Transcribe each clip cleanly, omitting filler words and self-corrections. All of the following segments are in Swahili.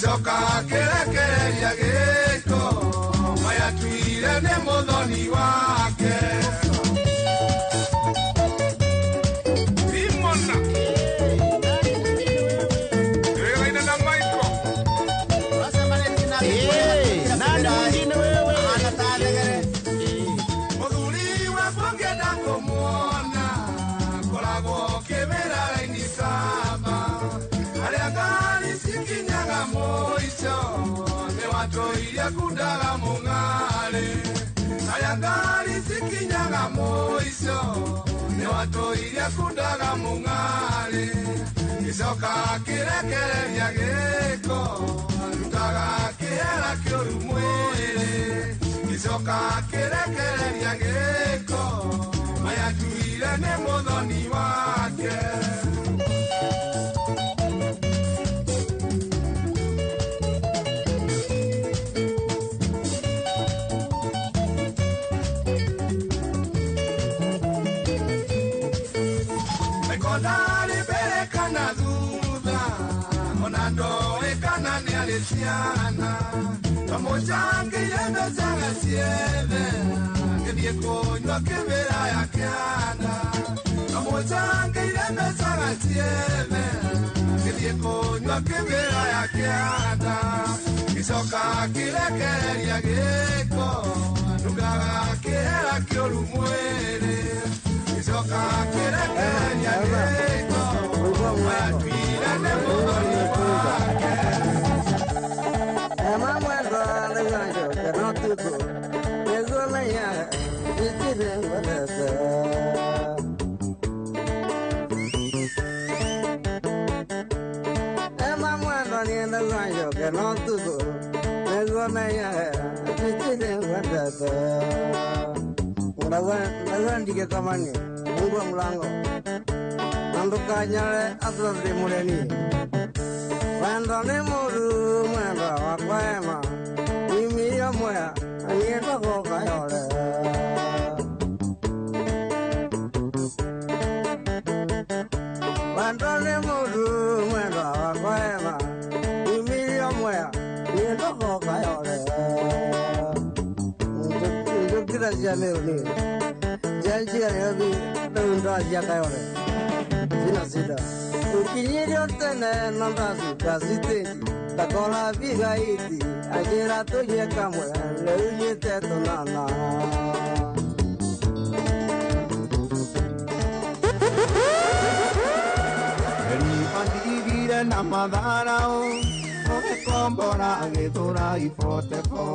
Icoka kerekereria gĩko mayatuire nĩ mũthoni wake Simona Regaine na Michael nani mwingine wewe Mũthuri wa bonge na kũmuona koragwo kĩmera-inĩ kamba arĩa ngari cikinyaga mũico nĩ watũire kundaga mũng'arĩ arĩa ngari cikinyaga mũico nĩ watũire kundaga mũng'arĩ gĩcoka kĩrekereria gĩko rutaga kĩhera kĩũru mwĩrĩ gĩcoka kĩrekereria gĩko mayatuire nĩ mũthoni wake Kodari berekana dhudha Ona ndoe kana ni alisiana Pamojange yeme zanga sieve Kedie konywa kebera ya kiana Pamojange yeme zanga sieve Kedie konywa kebera ya kiana Kisoka kirekeria geko Nugaga kihera kiolu mwere Kisoka kirekeria geko Watuira ne mudoni wake Ema mwendo aleganyo Kenotuko Negole ya Itire wadese Ema mwendo aleganyo Kenotuko Negole ya Itire wadese Ndagandike kamani Mungu wa mlango Nanduka nyale Atlasri muleni Wendo ni muru Mwendo wakwema Imi ya mwea Anienda koka yole Wendo ni muru Mwendo wakwema Imi ya mwea Anienda koka yole Ndukira siya leo ni Janjia yobi Ndunda siya kayole Sina sida Ukinyiri otene Nandasu kasiteji Takola viga iti Ajira toye kamwe Leuye teto nana Eri andigire na madharau Ogekombora agethura ifoteko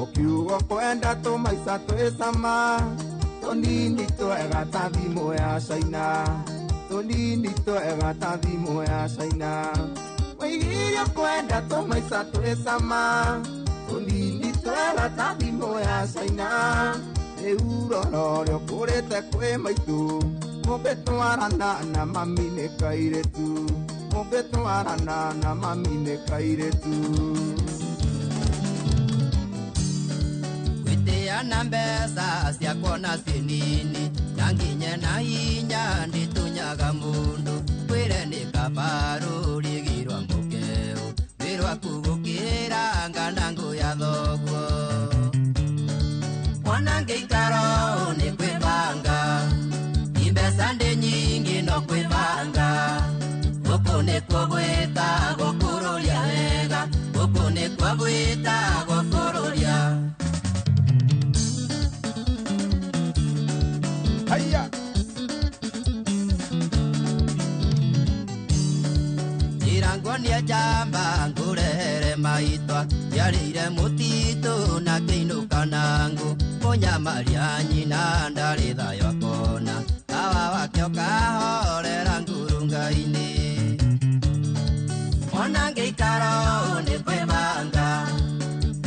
Okiugo kwenda tumaica twicama Tonini twega ta thimũ ya China Tonini twega ta thimũ ya China Waigire kwenda tumaica twicama Tonini twega ta thimũ ya China Rĩu rororyo kũrĩte kwĩ maitũ Mũngĩtwarana na mami nĩ kairĩtu Mũngĩtwarana na mami nĩ kairĩtu Ana mbesa cia kuona sinini Nanginye na hinya nditunyaga mundu Kwire ni kabaru rigirwa mukeo Wirwa kugukira ngandangu ya thoko Mwanange ikaro ni kwibanga Imbesa ndi nyingi no kwibanga Guku ni kugwita gukururia wega Guku ni kugwita gukururia Haya Irangonia jamba ngurehere maitwa Yarire mutitu na kiinuka nangu Munyamaria nyina ndari thayo akona Kawa wakio kahorera ngurunga-ini Mwanange ikaro ni kwibanga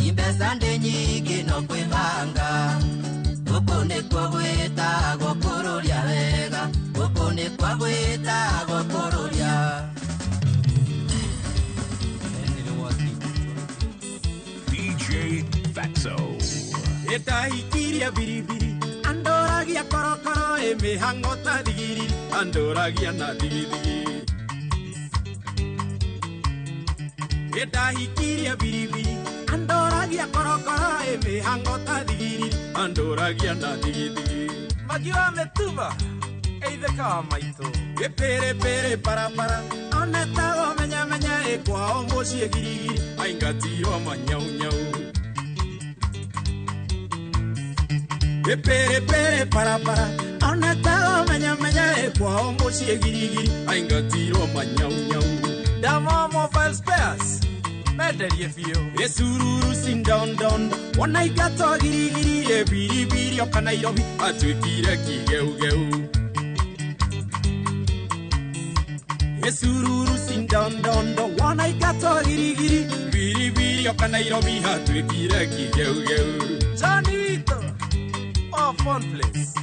Imbesa ndi nyingi no kwibanga Guku ni kugwita gukururia wega Guku ni kugwita gukururia DJ Fatso Etahikiria biribiri Andoragia korokoro Emehango ta digiri Andoragia na digiri Etahikiria biribiri andoragia korokoro emihango ta digiri andoragia na digiri magiwa metuba eitheka maito epere pere para para onetago menya menya ekwao mucie girigiri aingatiro manyau nyau epere pere para para onetago menya menya ekwao mucie girigiri aingatiro manyau nyau Damo mobile spares Meterie fio Esururu sin down down Wanaigato giri giri Ebiri biri oka Nairobi Atuikire ki geu geu Esururu sin down down Wanaigato giri giri Biri biri oka Nairobi Atuikire ki geu geu Janito Oh fun place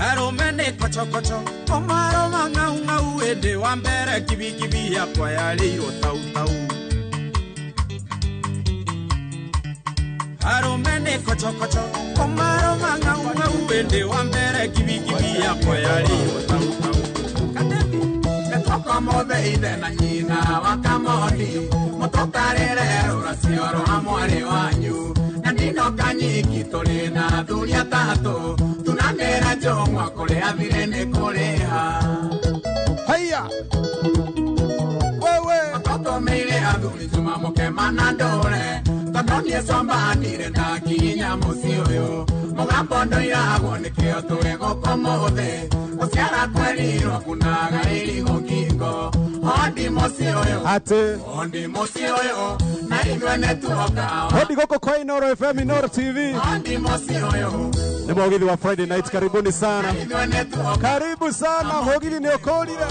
Aromene kocho kocho Omaro mangau ngau Ede wambere kibi kibi ya kwa ya liro tau tau Aromene kocho kocho Omaro mangau ngau Ede wambere kibi kibi ya kwa ya liro tau tau Katemi Metoko mode ide na nyina wakamoni Motokarere urasioro amwari wanyu Nandino kanyiki tolena dunia tato Tunanera jongwa kolea virene kolea Haya Wewe Toto meile aduli zuma moke manadole Tatonye somba nire na kinya musioyo Mogambondo ya agone kio tuego komode Osiara kweli wakunaga ili gokingo Ondi mosioyo Ate Ondi mosioyo Na inwe netuoka Hodi goko kwa Inoro FM Inoro TV Ondi mosioyo Ni mwagithi wa Friday Night, karibuni sana. Karibu sana, mwagithi ni okolira.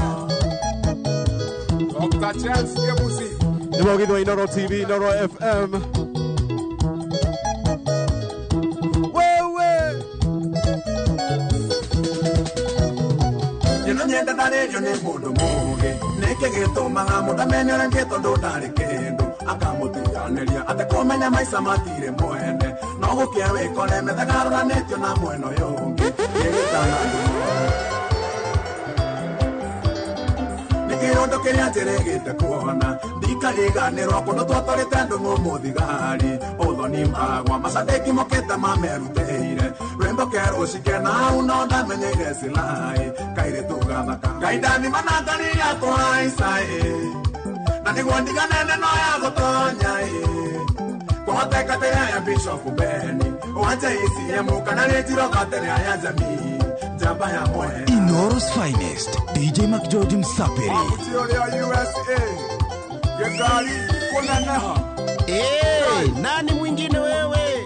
Dr. Charles Kebusi. Ni mwagithi wa Inoro TV, Inoro FM. Wewe. Yeno nyenda dare yone mundu muge. Neke geto maga mutamenyo ngeto ndo dare kendo. Akamutianeria atakomenya maisa matire mwene. Nogo kia wekole methagarura netio na mweno yongi Yegitana Nikirondo kiria njeregete kuona Ndikariganirwo kuno twatorete andu ngumuthigari Uthoni magwa macandeki mokete mameruteire Rwimbo keru cikena au no ndamenyeire silai Kaire tugathaka Ngai ndathimanathani yakwa isai Na niguo ndiganene no ya gutonya Kohoteka tere ya Bishop Benny Wacha isi ya muka na retiro katere ya jamii Jamba ya mwe Inoro's finest DJ McGeorge Msaperi Mutiole ya USA Gezali kuna naha nani mwingine wewe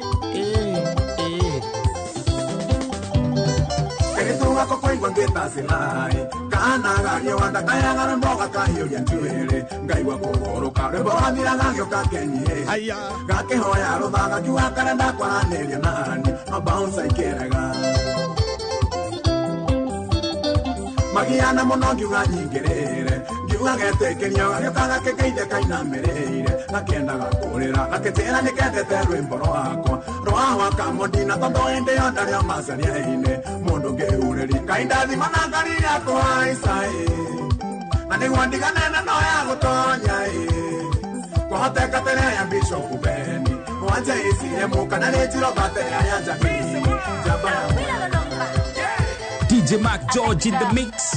Keritunga kwa ingwa ngeta silai Kana gari wanda kaya gara mboga kayo ya njuere Ngai wa kugoroka rembo hamira gagyo kakenye Aya Gake hoya ruthaga kiwa karenda kwa nerio nani Mabounce ikeraga Magiana muno ngiuga nyingirire Ngiuga getekeria gagyo kagekeide kaina mereire Gakenda gakurira gaketera nikendete rwimbo rwakwa Rwawa kamodina tondo ende yonda ria masariaine Mundu ngeureri kainda thima na ngari yakwa isai Na niguo ndiganene no ya gutonya Kohoteka tere ya Bishop Benny Wacha isi ya muka na retiro katere ya jamii Jamba ya mwe DJ McGeorge in the mix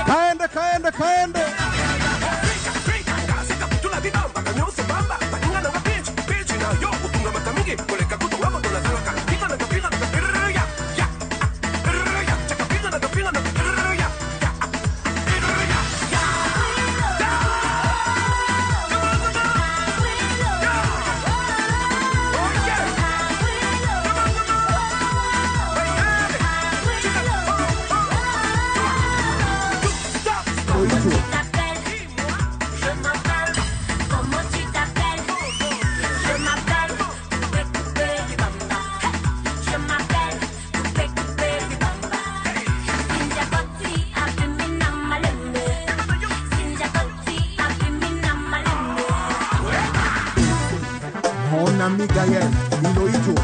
Kaende na Miguel Iloito.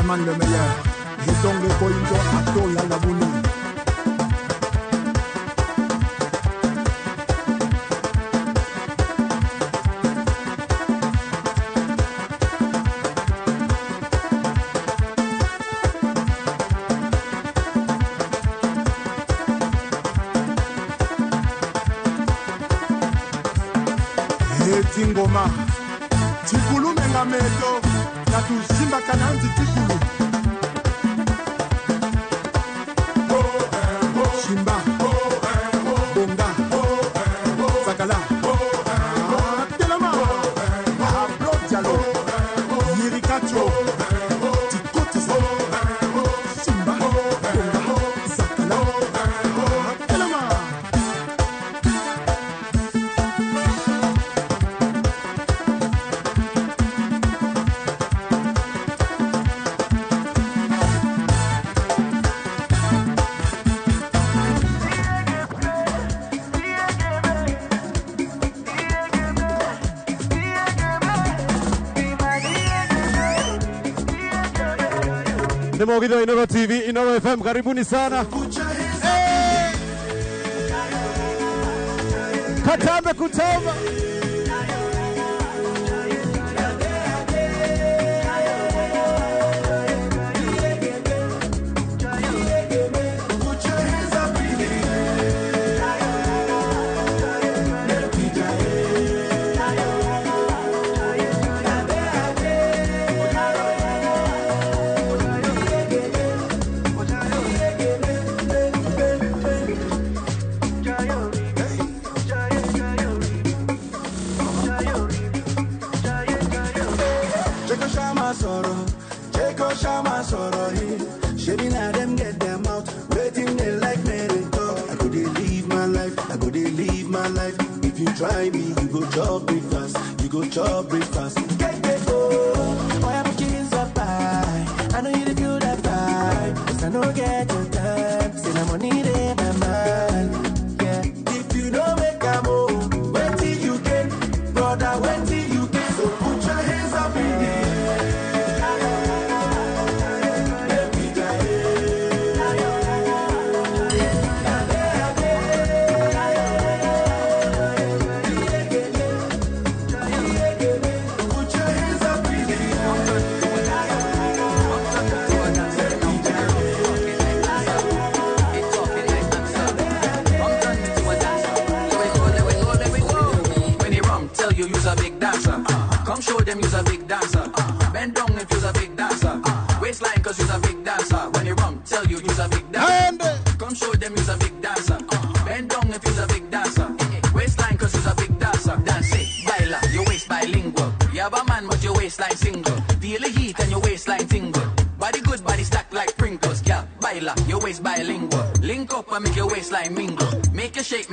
Man le meilleur, et donc les boyingo à tout la labouni. Et Tingoma, Tikulu mengameto. Simba kananzi tikulu Simba Bonga Sakala Telema Abrojalo Yirikacho Tikotisa Simba Bonga Sakala Telema Nimeogido Inoro TV, Inoro FM, karibuni sana. Katambe kutamba. Try me, you go chop breakfast, you go chop breakfast. Oh, why am I killing so bad? I know you feel that vibe, 'cause I know get your time. Say I'm money in my mind, yeah. If you don't make a move, wait till you can, brother, wait till you can. So put your hands up in the air. Come show them you's a big dancer. Bend down if you's a big dancer. Waistline cause you's a big dancer. When you run, tell you you's a big dancer. Come show them you's a big dancer. Bend down if you's a big dancer. Waistline cause you's a big dancer. Dance it, baila, your waist bilingual. You have a man but your waistline single. Feel the heat and your waistline tingle. Body good, body stacked like Pringles. Yeah, baila, your waist bilingual. Link up and make your waistline mingle. Make you shake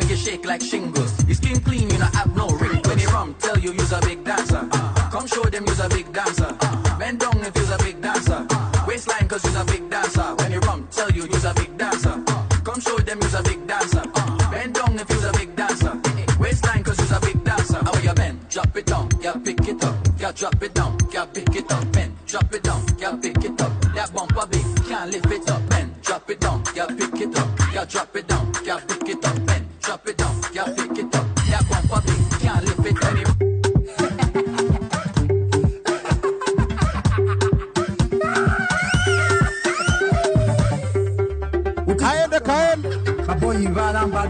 like shingles. Your skin clean, you not have no wrinkles. When you run, tell you you's a big dancer. Come show them you's a big dancer. Bend down if you's a big dancer. Waistline cause you's a big dancer. When you run, tell you you's a big dancer. Come show them you's a big dancer. Bend down if you's a big dancer. Waistline cause you's a big dancer. How you bend? Drop it down, yeah, pick it up. Yeah, drop it down, yeah, pick it up. Bend, drop it down, yeah, pick it up. That bumper big, can't lift it up. Bend, drop it down, yeah, pick it up. Yeah, drop it down, yeah, pick it up. Bend, drop it down, yeah, pick it up. That bumper big, can't lift it anymore.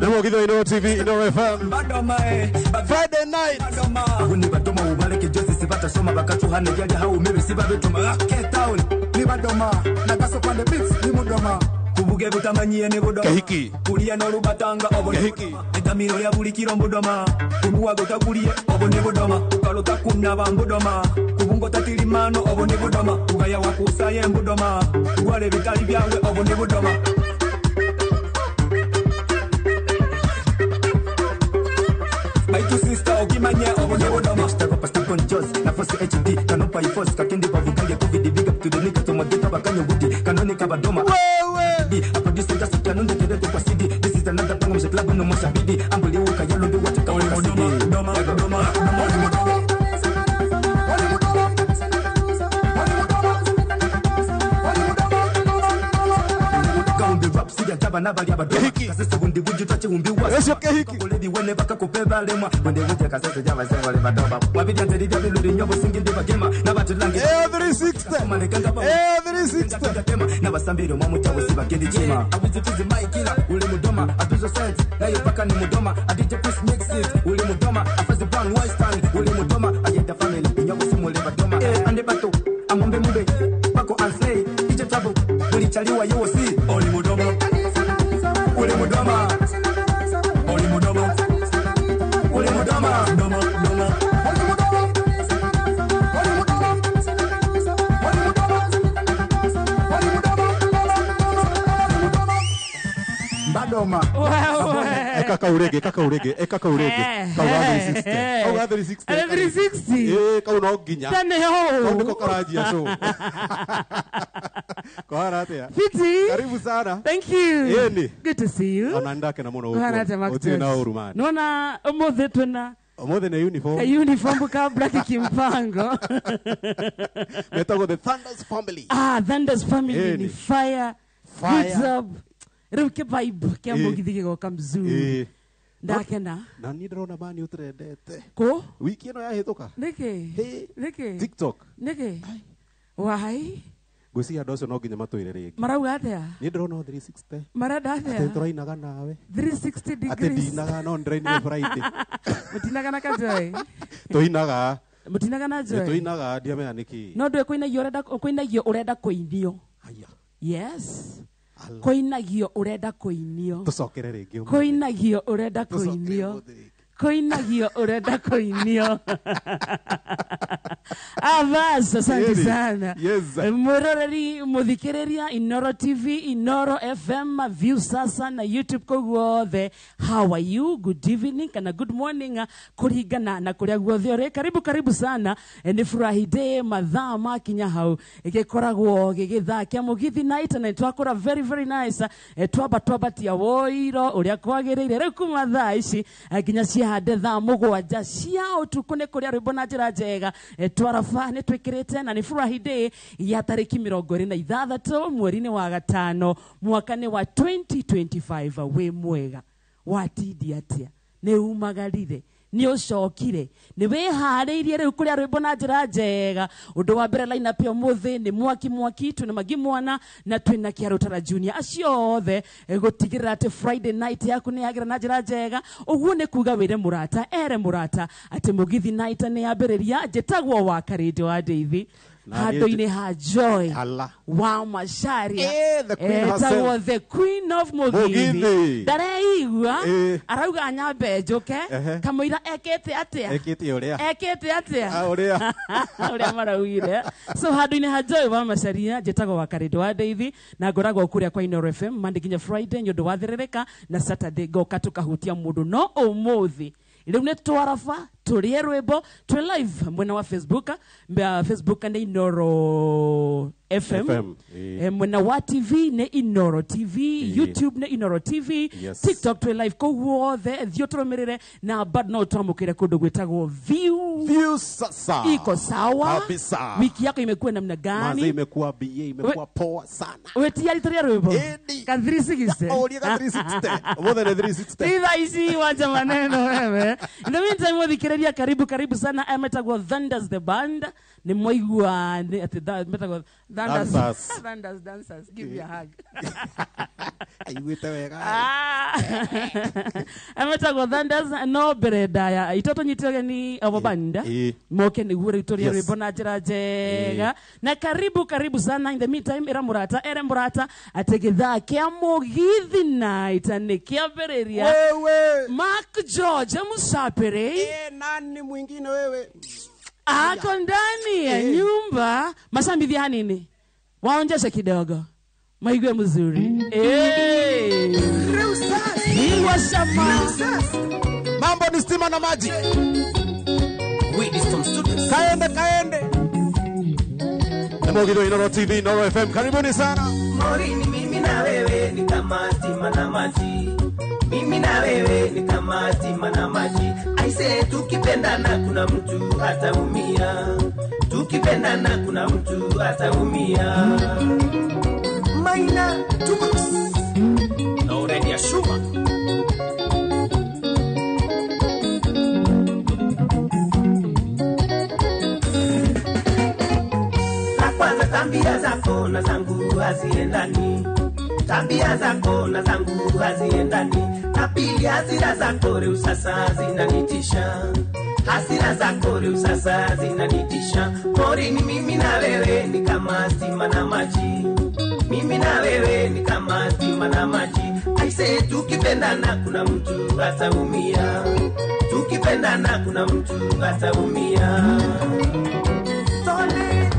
Nimeogido Inoro TV, Inoro FM. Friday night. Uni badoma ubaleke Jose sibata soma bakatuhane yaga hau mebe siba betuma Cape Town ni badoma nagaso pande beats ni mudoma kubuge butamanyie ne bodoma Kahiki kulia no rubatanga obone Kahiki etamiro ya buli kirombo doma kubuwa gotakulie obone bodoma kalota kunna bambodoma kubungo tatilimano obone bodoma ugaya wakusaye mbodoma wale bitali byawe obone bodoma tu sister ogimanye obonye bodoma step up step on jos na force HD kanopa force kakindi bavukange covid big up to the nigga to mageta bakanyo gudi kanoni kabadoma wewe I produce just kanonde kedete kwa CD this is another thing music club no moshabidi ambuli uka yalo ndo watu kawa CD doma Jaba nabali abadoma kasese bundi buju tachi umbi wasa koledi wene baka kopeba lemwa wende wuje kasese jaba sema le badoma mabidi antedi dia bilu nyobo singindi bagema nabatu lange every 60 nabasambiro mwa mutawo sibakendi chima abuzi tuzi maikila ule mudoma atuzo sense nayo paka ni mudoma adije press mix it ule mudoma afazi brown white stand ule mudoma ajenda family nyobo simu le badoma ande bato amombe mube bako anslay ije trouble uli chaliwa yo si ule mudoma ule mudoma ule mudoma ule mudoma doma badoma kaka urege kauga 360 kauna oginya tane ho ndiko karajia show Koharatea. Fiti. Karibu sana. Thank you. Yeni. Good to see you. Onandake na muno huko. Koharatea Max. Otile na urumani. Nona omothe twena. Omothe na uniform. Ka uniform ka black kimpango. Metago the Thunders family. Thunders family Yeni. ni fire. Good job. Ruke vibe kia mugithige go kamzuru. Ndakena. Na nidrona mani utrendete. Ko? Wiki ino yahituka. Nike. TikTok. Nike. Why? Gucia docio no nginya matwire rigi. Marauga atia? Ni ndrona 360. Marada atia? Ate turainaga nawe. 360 degrees. Ate dinaga no ndreine Friday. Mutinaga na kajoy. Tuinaga. Mutinaga na joy. Tuinaga ndiamenya niki. No ndwe kuinagio urenda kuinio. Haya. Yes. Koinagio urenda kuinio. Tucokere ringi. Koinagio urenda kuinio. Koinagio urenda kuinio. Bas, asante sana. Yes. Muroreri muthikiriria Inoro TV, Inoro FM, View Sasa na YouTube koguothe. How are you? Good evening kana good morning. Kurigana na kuria guothe ore. Karibu sana. Ni furahi day mathaa makinya hau. Igikoragwo gigithakia mugithi night na twakora very nice. Twaba tia woiro uria kwagiriire riu kuma thaa ici nginya ciahande thaa mugwanja cia utuku ni kuria rwimbo na njira njega twarafa ni twikirite na ni furahi day ya tariki 26 mweri-ini wa gatano mwaka-ini wa 2025 we mwega watindi atia ni umagarire ni ucokire ni wihariirie riu kuria rwimbo na njira njega undu wa mbere line up ya muthi ni mwaki twina magi mwana na twina Kiarutara Junior acio othe gutigirira ati Friday night yaku ni yagira na njira njega uguo ni kuga wire murata ere murata ati mugithi night ni yambiriria njitagwo wa Karedio wa Deithi hado-ini ha Joy wa Macharia the queen herself. The queen of Mugithi ndareigua arauga nyambe njuke kamuira ekete atia uria maraugire so hado-ini ha Joy wa Macharia njitagwo wa Karedio wa Deithi na ngoragwo kuria kwa Inoro FM Monday nginya Friday nyundu wa thiririka na Saturday goka tukahutia mundu no umuthi riu ni twarafa turie rwimbo twi live mwena wa Facebook ni Inoro FM. Mwena wa TV ni Inoro TV, YouTube ni Inoro TV, TikTok twi live koguothe thio turumirire na bad no twamukire kundu gwitagwo View Sasa. Iko sawa kabisa. Wiki yako imekuwa namna gani? Manze imekuwa BA, imekuwa poa sana. Wetia litoria rwimbo ka 360 oria ka 360 more than 360 ila isi wacha maneno wewe. In the meantime muthikiriria karibu sana ametagwo Thunders the band ni moigua ati metagwo Thunders dancers give me a hug aiguite wega ametagwo Thunders no bereda ya itoto nyitege ni abo band moke ni gure itoria rwimbo na njira njega na karibu sana. In the meantime ere murata ategitha kia mugithi night ni kiambiriria wewe Mark George Musapere nani mwingine wewe ako ndani ya nyumba masambidhi hanini waonjeshe kidogo maigwe mzuri Hiwa shama Mambo ni stima na maji. Kaende. Mogido Inoro TV, Inoro FM, karibuni sana. Morini mimi na wewe ni kama stima na maji. Mimi na wewe ni kama stima na maji. Aise tukipendana kuna mtu ataumia. Tukipendana kuna mtu ataumia. Maina Tumax na Uredi ya Shuma. La kwanza tambia zako na zangu haziendani. Tabia zako na zangu haziendani. Na pili hasira zako leo sasa zinanitisha. Hasira zako leo sasa zinanitisha. Morini mimi na wewe ni kama stima na maji. Mimi na wewe ni kama stima na maji. Aise tukipendana kuna mtu ataumia. Tukipendana kuna mtu ataumia. Tone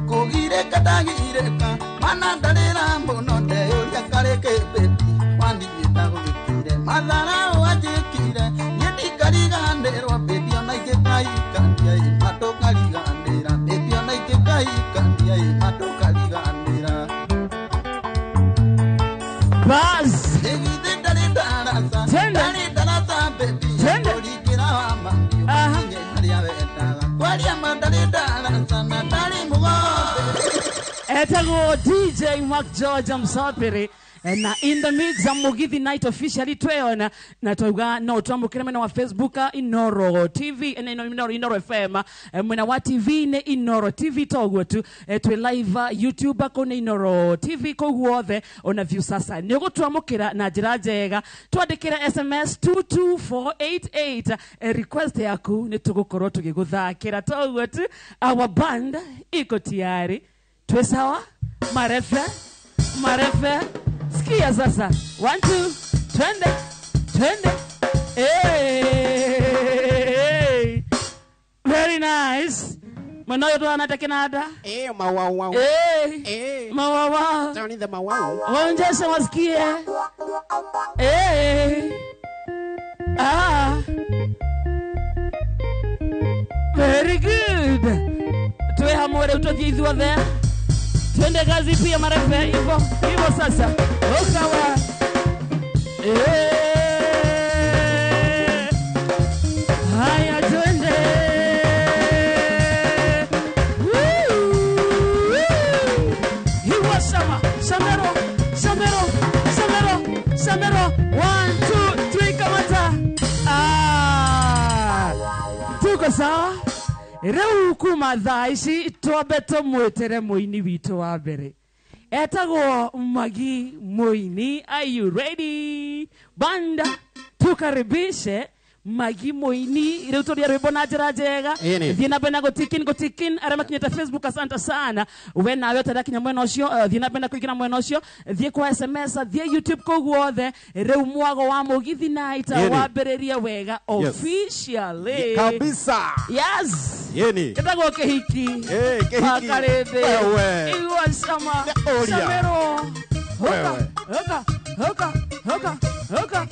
Kogire katagireka mana dalera mbono deyo yakareke beti wandi yitago gikire madara wajekire yedi karigandero beti ona ikai kandia imato karigandera beti ona ikai kandia imato karigandera Baz egide darasa darasa beti orikira mama nge haria betaga kwaria mandare darasa na dali mugo Etago DJ Mark George Msapiri na in the mix Mugithi Night officially tweona na toga no twamukira mena wa Facebook Inoro TV na Inoro FM mena wa TV ne Inoro TV togwo tu twe live YouTube ko ne Inoro TV ko guothe ona view sasa ni gutwamukira na njira njega twandikira SMS 22488 request yaku ni tugukorwo tugiguthakira togwo tu our band iko tayari twe sawa marefe Sikia sasa. 1 2 twende. Hey. Very nice. Manoyo tu anataka nada. Mawau. Mawau. Tony the mawau. Onjesha wasikie. Very good. Tuwe hamore utojizwa there. Twende kazi pia marefe hivyo sasa. Okawa. Haya twende. Hiwa Samero. 1 2 3 kamata. Tuko sawa? Reu kuma thaici twabeto mwetere muini witu wa mbere etagwo Magi Muini. Are you ready? Banda tukaribishe Magi Muini reu turia rwimbo na njira njega thie na bena gotikin arama kinyeta Facebook. Asante sana we nawe utarakinya mwena ucio thie na bena kuigina mwena ucio thie kwa SMS thie YouTube ko guothe reu mwago wa Mugithi Night wa bereria wega officially kabisa. Yes. Yeni. Kitago kehiki. Kehiki. Makarebe. Wewe. Iwa sama. Samero. Hoka.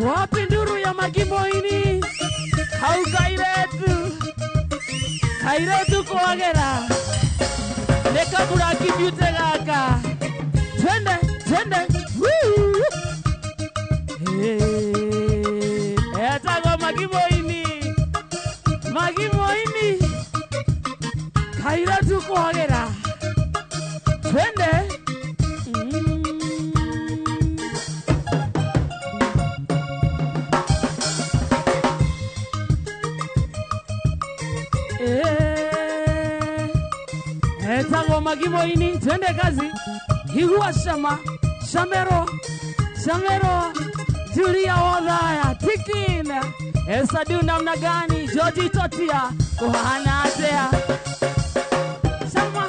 Wapi nduru ya Magi Muini? Hau kairetu kwagera. Neka buraki beauty gaka. Twende. Woo. Etago Magi Muini. Kairetu kwagera. Twende. Etago Magi Muini. Twende kazi. Higua Samero. Julia Wadaya. Tikina. Esadu namna gani? George Totia. Kohana atea. Sama.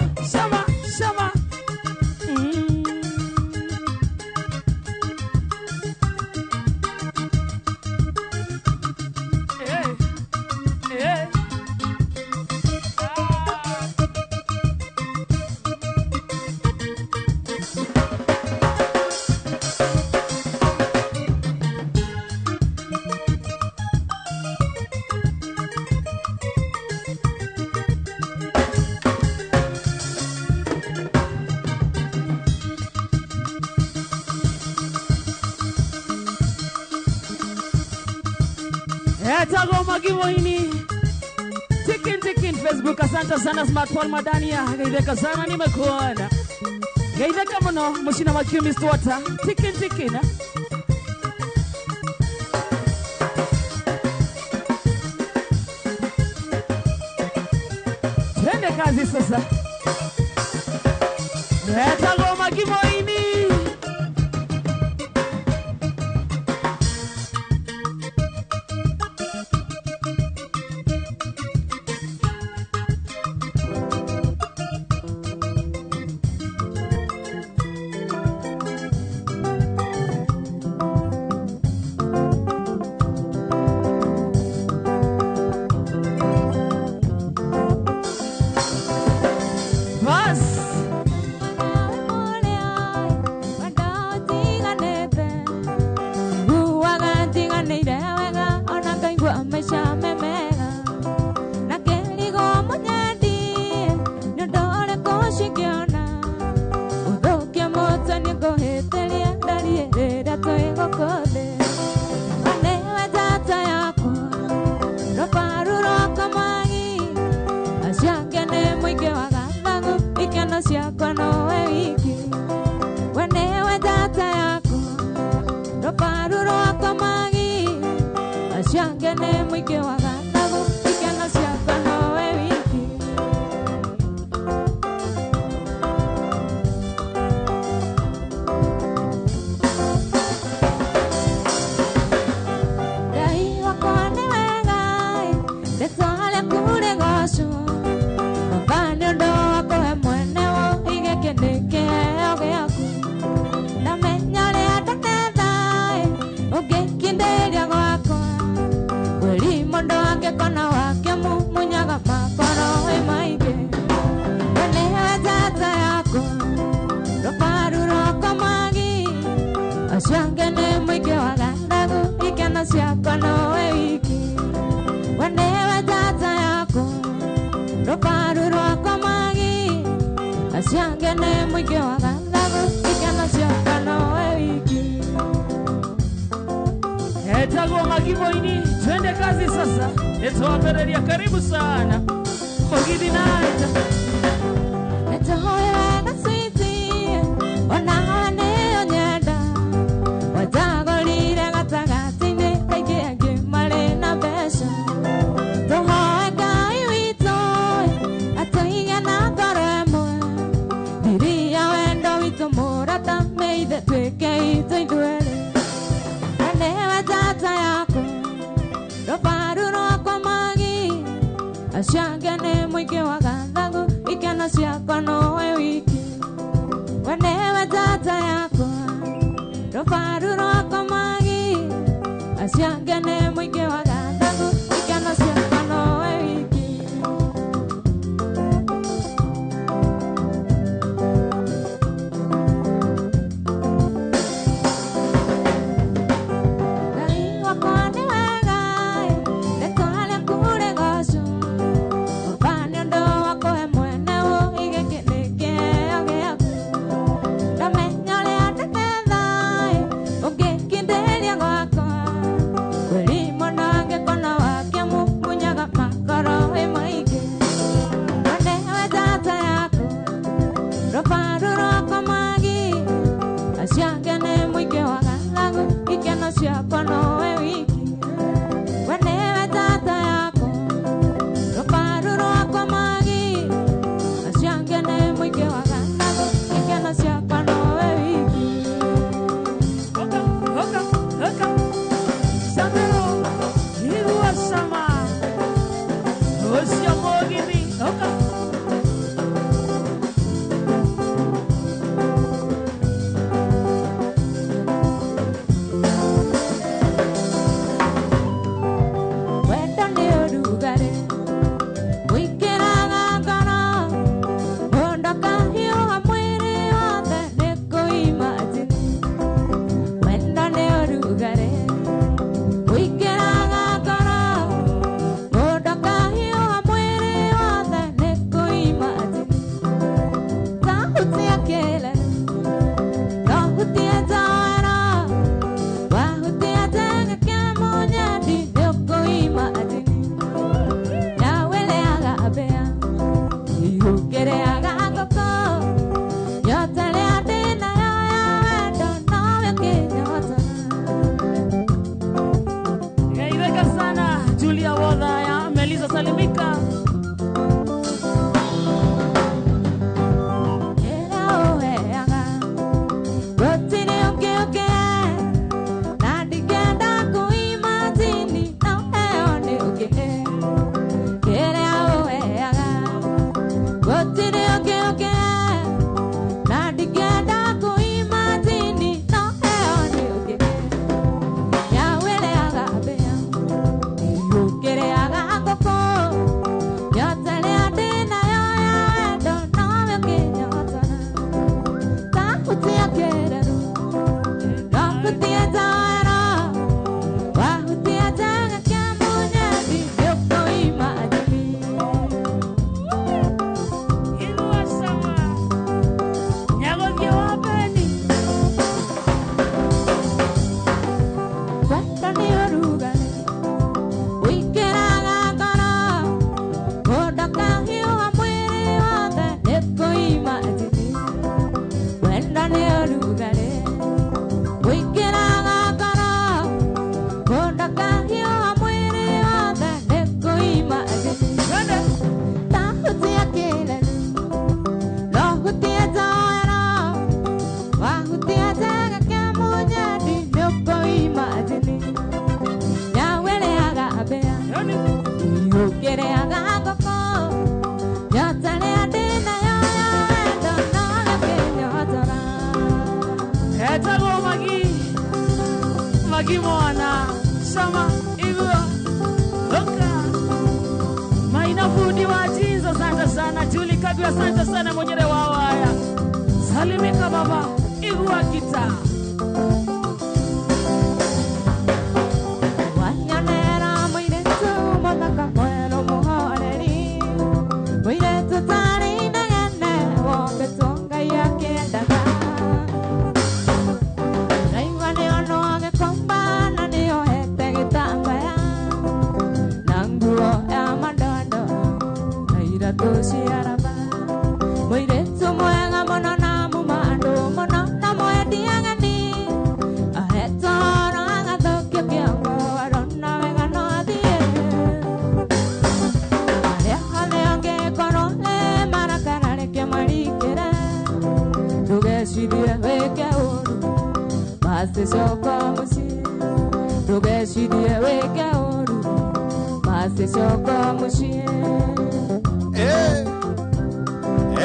Magiwaini. Tikin Facebook asante sana smartphone madania. Gaideka sana nimekuona. Gaideka mno mshina wa Q Mr. Water. Tikin. Twende kazi sasa. Leta ngoma Magiwaini. Magiwaini, twende kazi sasa. Netoapereria karibu sana. Mogidi night. Netoa na sweetie. Onane onyenda. Wajagolire gatagati-ini kaingĩ angĩ marĩ na mbeca. Tũhoe Ngai witũ atũige na ngoro ĩmwe. Thiria wendo witũ mũrata meithe twĩke itũ ithuerĩ. Newe tata yako roparu rwakwa magi acangane mwĩngĩ wa gathagu ikeno ciakwa nowe wiki. We newe tata yakwa roparu rwakwa magi acangane mwĩngĩ wa gathagu ikeno ciakwa nowe wiki.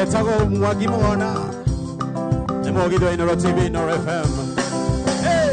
Etago Mwagimona, the Mogido in TV, Nor FM.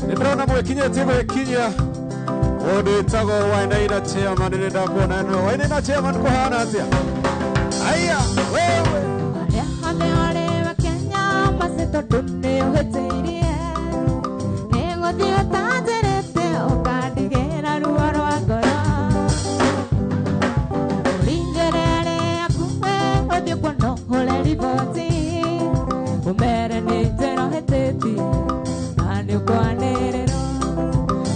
Nebrona mwekinya timu ekinya Ode tago waina ina chairman ile ndakona no waina ina chairman kwa hana atia Aya wewe Hale hale wa Kenya maseto tunne oheteirie Nego dio tajerete okadigera ruaro agora Lingerere akue odio kono hole riboti Umere ni tero heteti Ani kwa nerero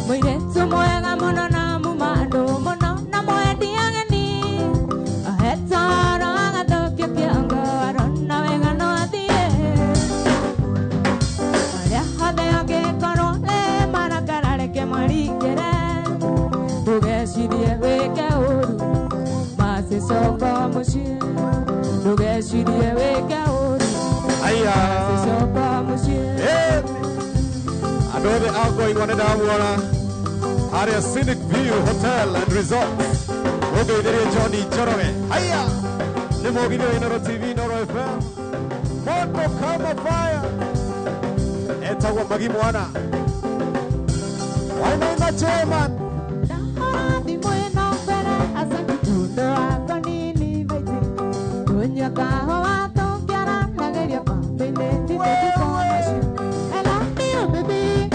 Mwiretu mwega mono na mumando mono na mwedi angeni Ahetara agatokyo kiongo arona wega no athie Aria hothe angikorwo marakarareke marikere Ndugecirie wike uru macicoko mucie Ndugecirie wike uru macicoko mucie Andå othe a Ngoi nä ndamwona Area Scenic View Hotel and Resorts. Ogo idere Johnny Choroge. Hiya! Nemo Gino Inoro TV, Inoro FM. Moto kama fire. Eta wa Magimwana. Why not chairman? Di bueno pere asante tundo akonini baiti. Dunya kaho ato kiara nageria pambele ti te komashi. I love you baby.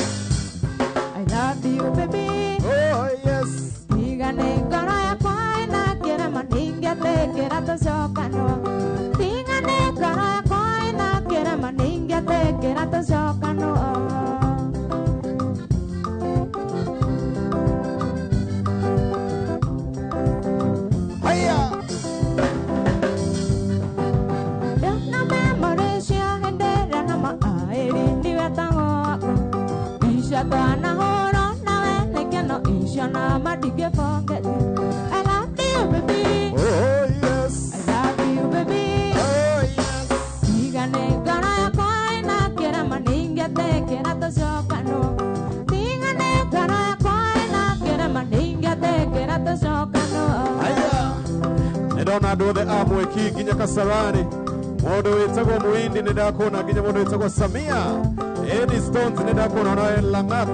I love you baby. Oh yes. Tigane kara ya koina kiera maninga te kiera to sokano. Tigane kara ya koina kiera maninga te kiera to sokano. Toana horo na we nekeno ishana madige forget. I love you baby. Oh yes. I love you baby. Oh yes. Tigane kana ya koina kera maninga te kera to sokano. Tigane kana ya koina kera maninga te kera to sokano. Aya. Nedona do the amweki ginya kasarani. Modo itago muindi nedakona ginya modo itago Samia. Eddie Stones nedakona na Langat.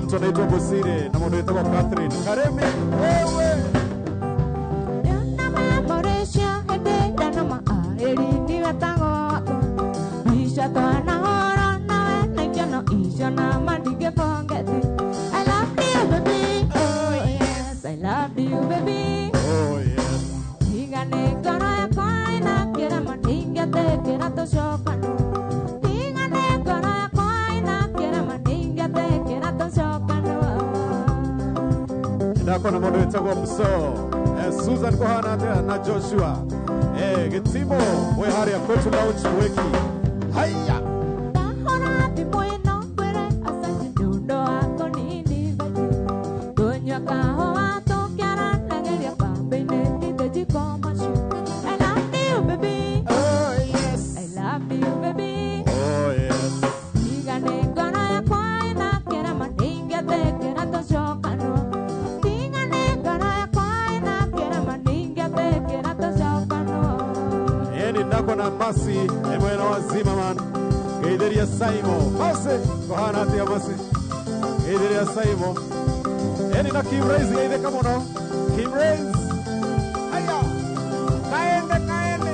Mtu anaitwa Busiri na modo itago Catherine. Karemi wewe. Yana memoresha hede dana ma aeri ni watango. Bisha toana horo na we nekeno ishana madige forget. I love you baby. Oh yes, I love you baby. Oh yes. Tigane kana ya koina kera maninga te kera to sokano. Tigane kana ya koina kera maninga te kera to sokano. Nedakona modo itago Mso. Susan Kohana na Joshua. Gitimo we hari ya kwetu launch weki. Haya. Tahora di bueno pere asante tundo akonini baji. Donya kaho ato kiara nageria pambene ti te jikomashi. I love you baby. Oh yes. I love you baby. Oh yes. Tigane kana ya koina kera maninga te kera to sokano. Tigane kana ya koina kera maninga te kera to sokano. Yeni nakona Masi emwena wazima man. Geideria Saimo. Masi Kohana tia Masi. Geideria Saimo. Yeni na Kim Reyes geide kamono. Kim Reyes. Aya. Kaende kaende.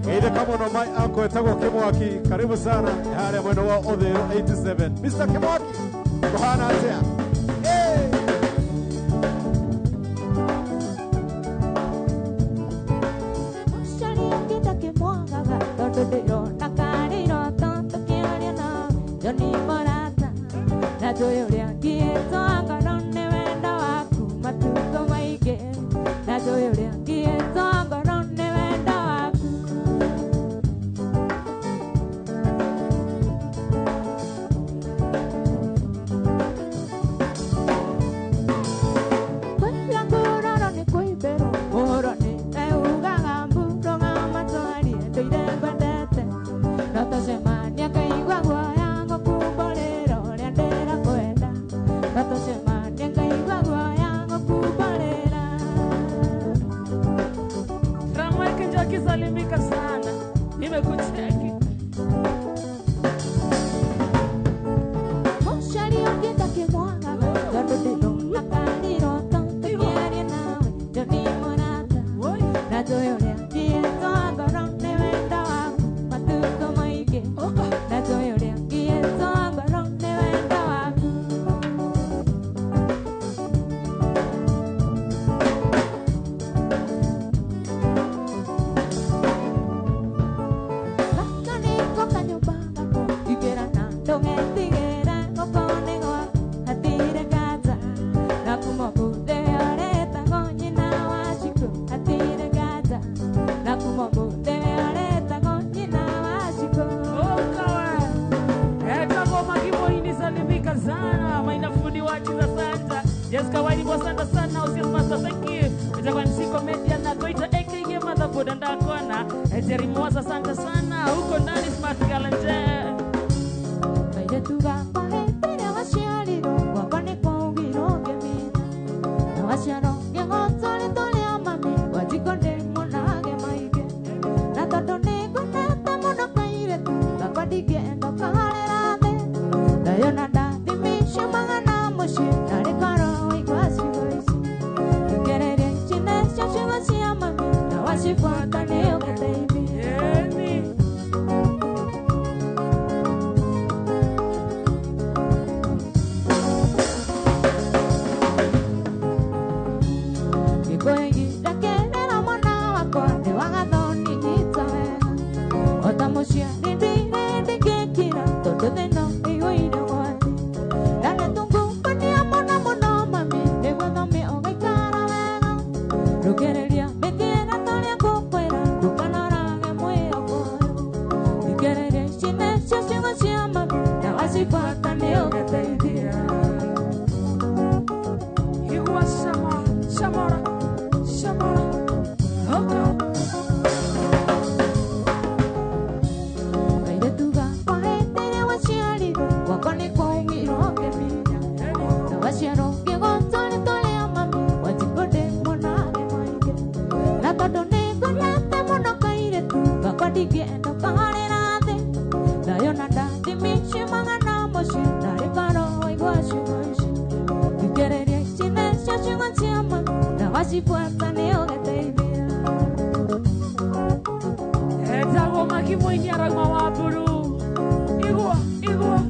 Geide kamono my uncle etago Kimwaki. Karibu sana. Hale mweno wa Odhero 87. Mr. Kimwaki. Kohana atea. Hey. Baby. wakisalimika sana. Nimekucheki. Moshari ongeza kimwaga, gado dilo na kaniro tonto kiari nawe, jodi morata. Na toyore kieto agoro ne wenda waku, matuko maige. Na toyore kieto agoro ne wenda waku. Lakani koka nyumba gako, igera na donge tigera kokone goa, hatire gaza. Na kumokude areta gonyina washiko, hatire gaza. Na kumokude areta gonyina washiko. Kagoma Kimoini salimika sana. Maina fundi wachiza santa. Yes, kawaii bosanda sana. Usias master, thank you. Itakuwa nisiko media na koita AKA motherboard andakona. Jerry Mwasa santa sana. Huko ndani smart galante. Baile tuga pahe tere washiariro, wapane kwa ugiro gemina. Na washiaro ngengotole tole amami, wajikonde monage maige. Na totone kunete mono kaire tu, kakwadige endo kaharerade. Dayo nada dimisho mangana moshi, nare karo igwasi goisi. Ikerere chine shashi wasi amami, na washifuata neo keteibi. Kagoma Kimoini aragma waburu. Igua, igua.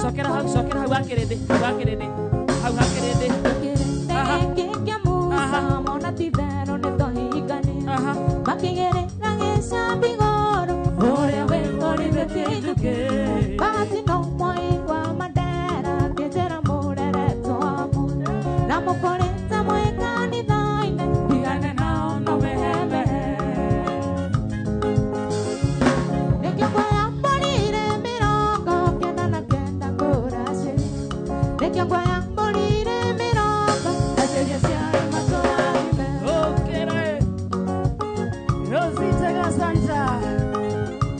Sokera hau akiridi. Hau akiridi. Keke musa mona tidero ne tohigani. Makigere rangesa bigoro. Ore we ori de tiduke. Basi no moi wa madera que tera morere tomo. Na mokore ta moi kani daine. Digane na no me hebe. Nekyo kwa morire mirongo kenda na kenda kurase. Nekyo kwa morire mirongo. Aseja siara matorime. Okay. Rosita Gasanta.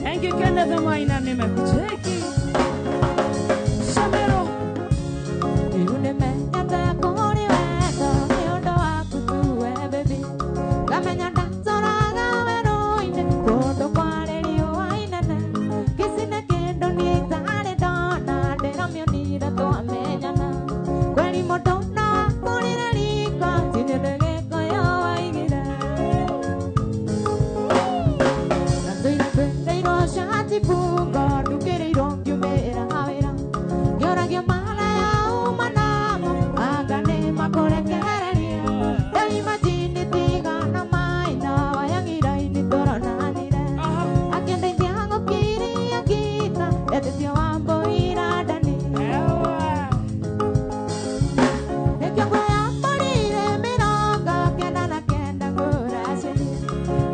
Thank you, Kenneth Maina nimekucheki. Shamero. Iune me nyata kuri wendo niondo waku tuwe baby. Kamenya ndatora weroine kondo kware rio ainene. Kisine kendo ni itare dona ndera mionira to amenyana. Kweli modona kurire riko tinere koyo waigire. Nandoira kwendeiro shati pungo dukereiro ngiumira hawira. Nyoragio mara ya umanamo agane makorekereria. Imagine tigana maina wayangira ini toronanire. Akende ndiango kiri akita edetio wambo iradani. Nekyo kwaya morire mirongo kenda na kenda ngurasiri.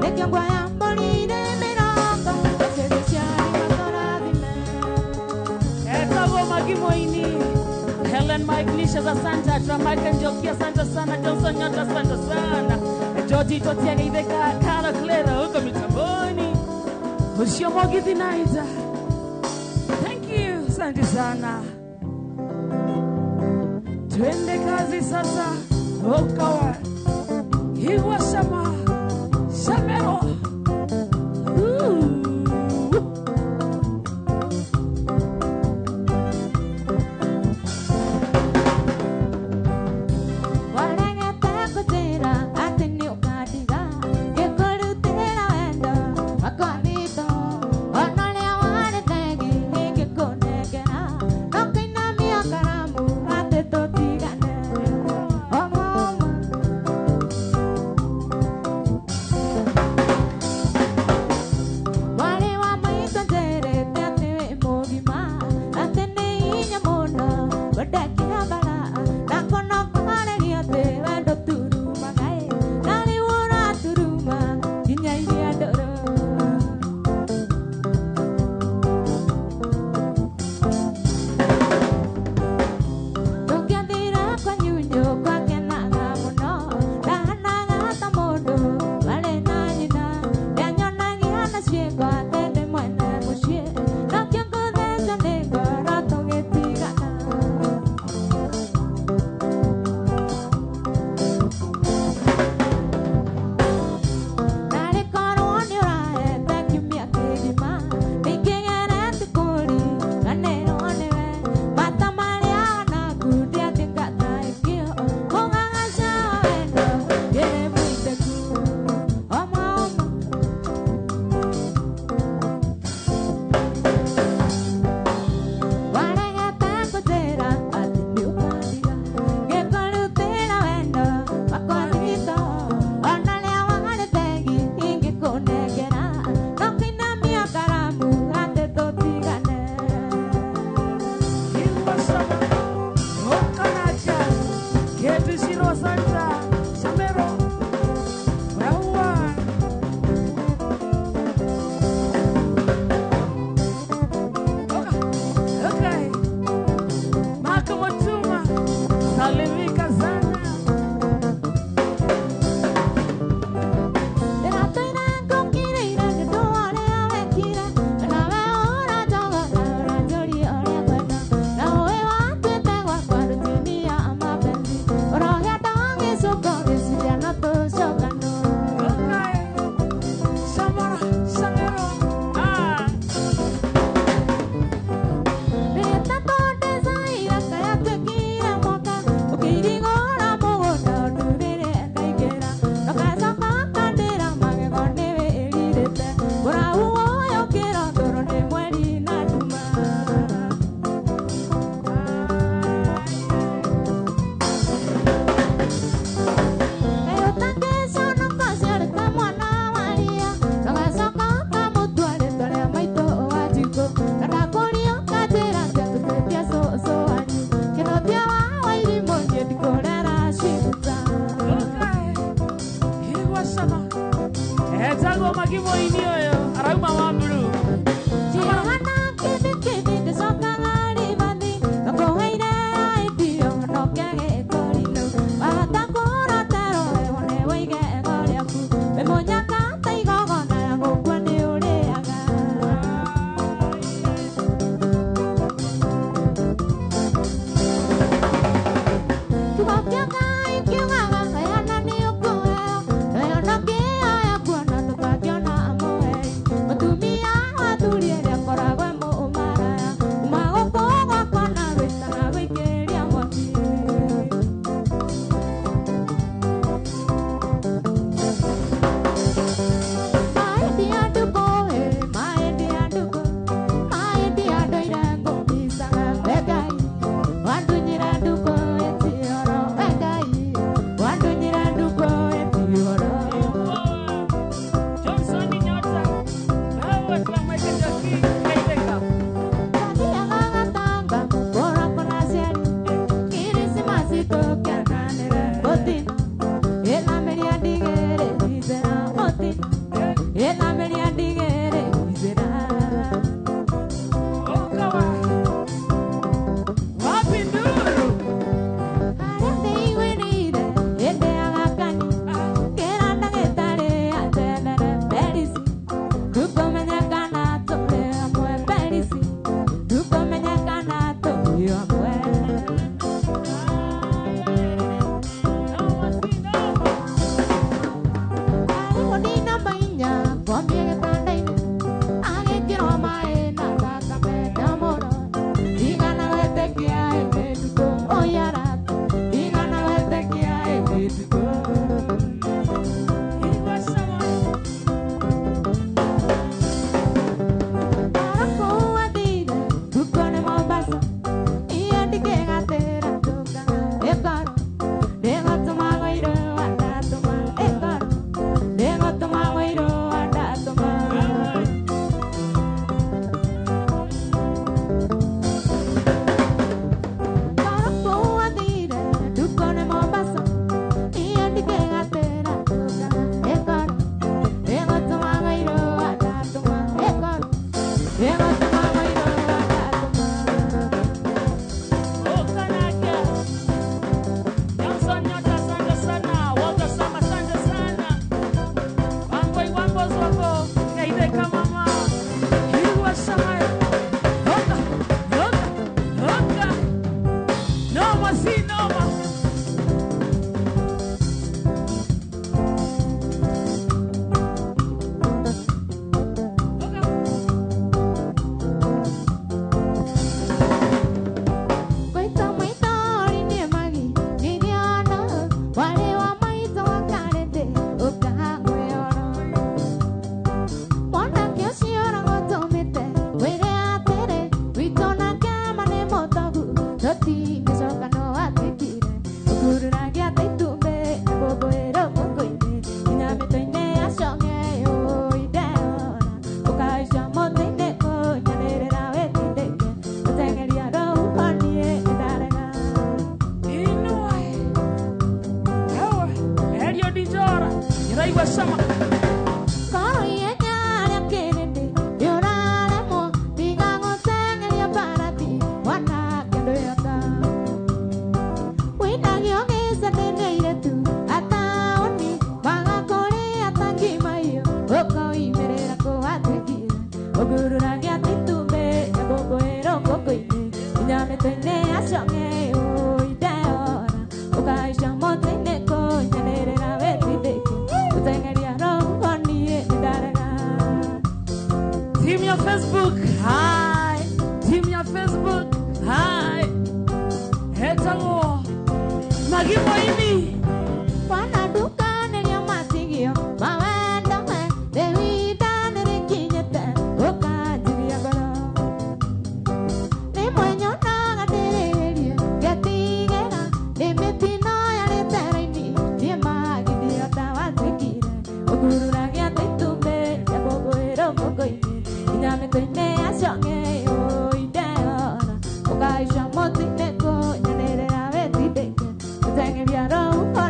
Nekyo kwaya morire mirongo esere siari matorathime. Etago Magimoini. Helen Mike Nisha za Santa, Jamaica Njokia Santa sana, Johnson Nyota Santa sana. Georgie Totiaga Ideka, Kara Clara, huko mitamboni. Ushomogi Dinaita. Thank you, asante sana. Twende kazi sasa. Okawa. Hiwa shama. Shamero. Waregete kutira ati ni ukadiga. Gekorutira wendo makwabito. Onoria wale tegi ngikunengera. Nokainamia karamu ati tutigane. Oma. Wale wa maito njerete ati wi mugima. Ati ni inya muno wadekira bara. Nakono kwareria ati wendo turuma gai. Nari wura turuma nginya iria ndoro. Tukiathira kwa nyunyu kwakenaga muno. Ndahanaga ta mundu wari na nyina. Ndanyonagia na ciĩko atĩ ndĩ mwene mũciĩ. Nakĩo ngũtheca nĩ ngoro tũgĩtigana. Narĩ korwo nĩ ũrahete kiumia kĩgima. Ndingĩgereti kũriganĩrwo nĩwe. Mata marĩa onaku ndiangĩngataĩkio. Kũng'ang'aca wendo ngĩrĩ mũiteku. Oma. Waregete kũnjĩra atĩ nĩ ũkandiga. Ngĩkũrutĩra wendo makwagito. Onoria warĩ tegi ingĩkũnengera. Nokainamia karamu atĩ tũtigane. Hiwa shama. Okanacha. Getu Shiro Santa. Shamero. Wawa. Okay. Marco Motuma. Salimika sana. Ndĩratũire ngũkirĩire nĩũndũ wa ũrĩa wekire. Nawe ũranjogotha ũranjũria ũrĩa ngwenda. Na ũĩ watuĩte gwakwa rutini ya mapenzi. Ũrohia ndawa gĩcũko gĩciria no tũcokanwo. Okay. Shamara. Shamero. Rĩĩta tondũ Zaira kaya twĩkire mwaka. Ũkĩiria Got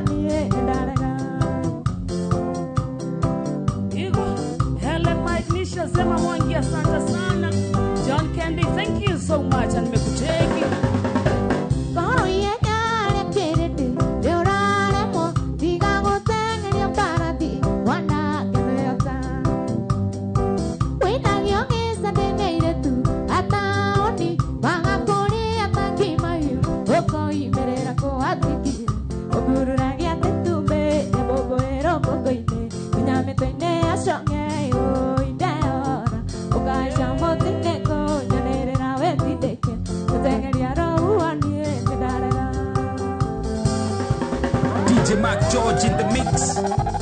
DJ Mac George in the mix.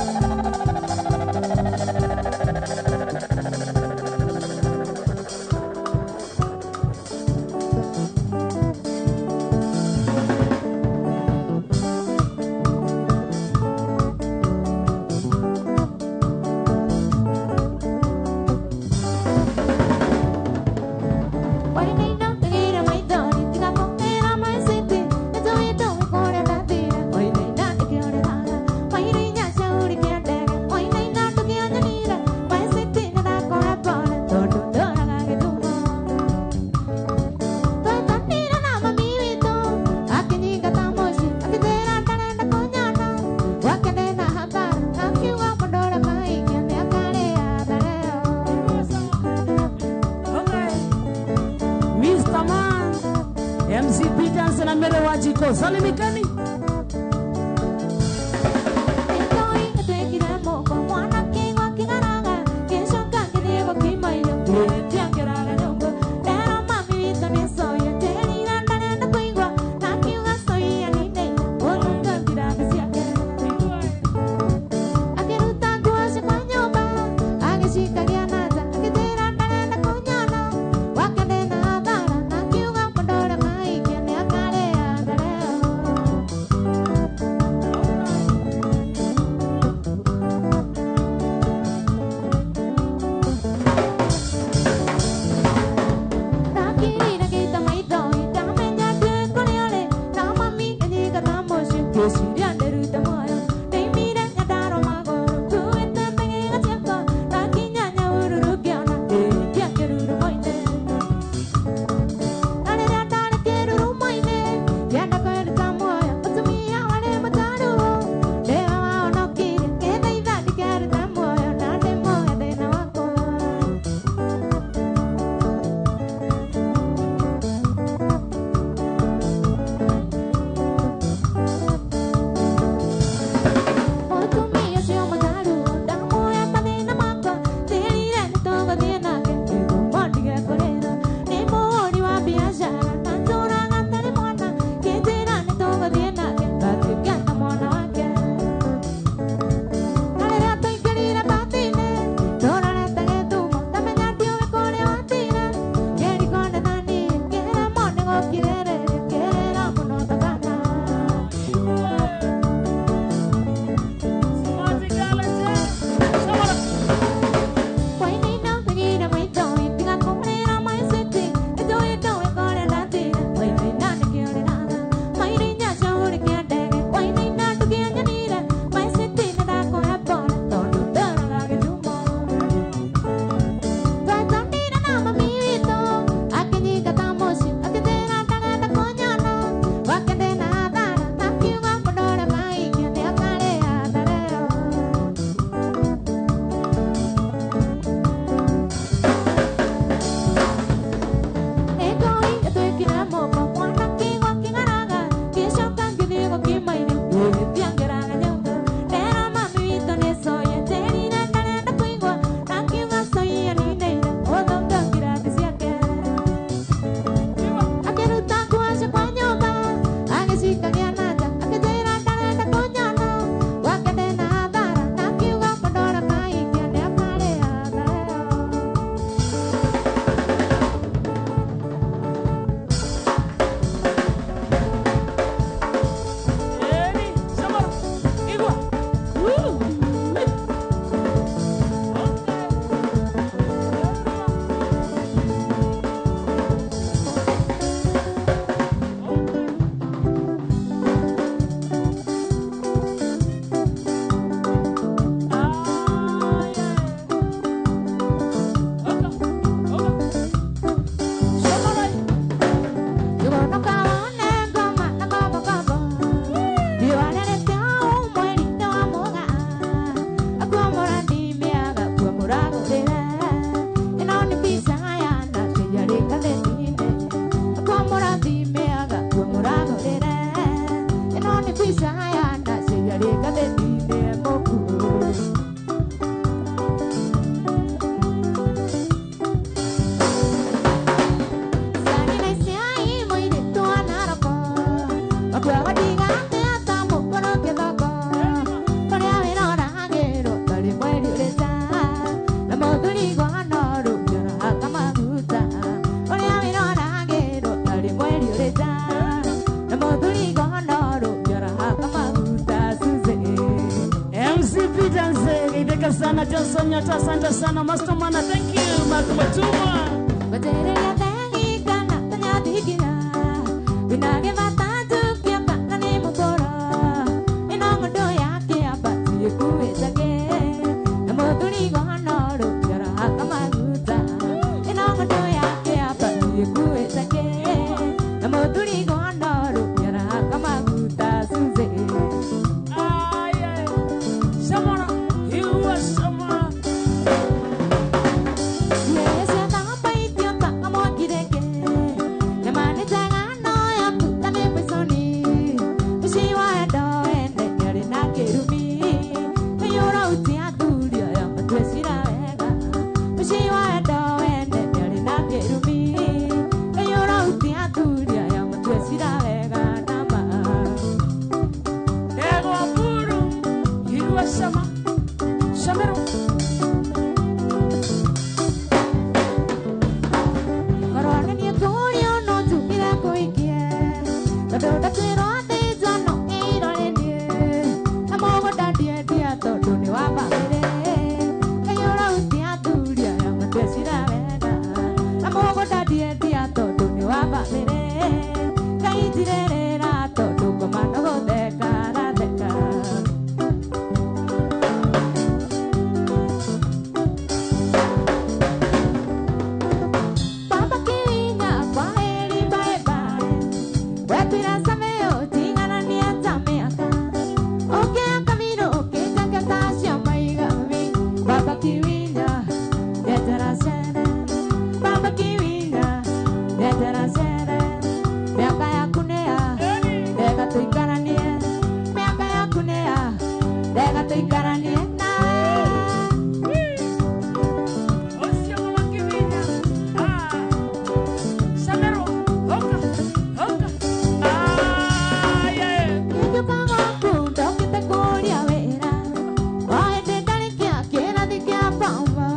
Salimikani. Kaideka sana Johnson Nyota, asante sana Master Mana, thank you Mark Matuma. Batere ya tengi kana tanya digira. Binage batatu kia kana ni mukora. Inongo do yake abati kuwezage. Namoduri gohanoro yara hakamaguta. Inongo do yake abati kuwezage. Namoduri gohanoro yara hakamaguta suze. Aye. Samara, you are Samara. Yes, ya tanga paitio tanga mo gireke. Nemane tanga no ya puta me pesoni. Ushiwa do ende yare na kerumi. Eyora utia tulia ya matwesira vega. Ushiwa do ende yare na kerumi. Eyora utia tulia ya matwesira vega nama. Ego apuro, you are Sama. Samero. Karone ni toyo no tukira koikie. Kadoda tero ate jano irore nie. Amogo dadie dia to duni waba mere. Kayora utia tulia ya matesira veda. Amogo dadie dia to duni waba mere. Kaitirera to duko manogo deka ra deka. Papa kiwinya kwa heri bye bye. Wepira sameo tingana ni atameaka. Oke akamino oke takata maiga mi. Papa kiwinya yetera sene. Papa kiwinya yetera sene. Miaka ya kunea dega tuikaranie. Miaka ya kunea dega tuikaranie na. Samero, hoka, hoka. Aye. Yo pago punto que te coria vera. Ay te dale que quiera de que apamba.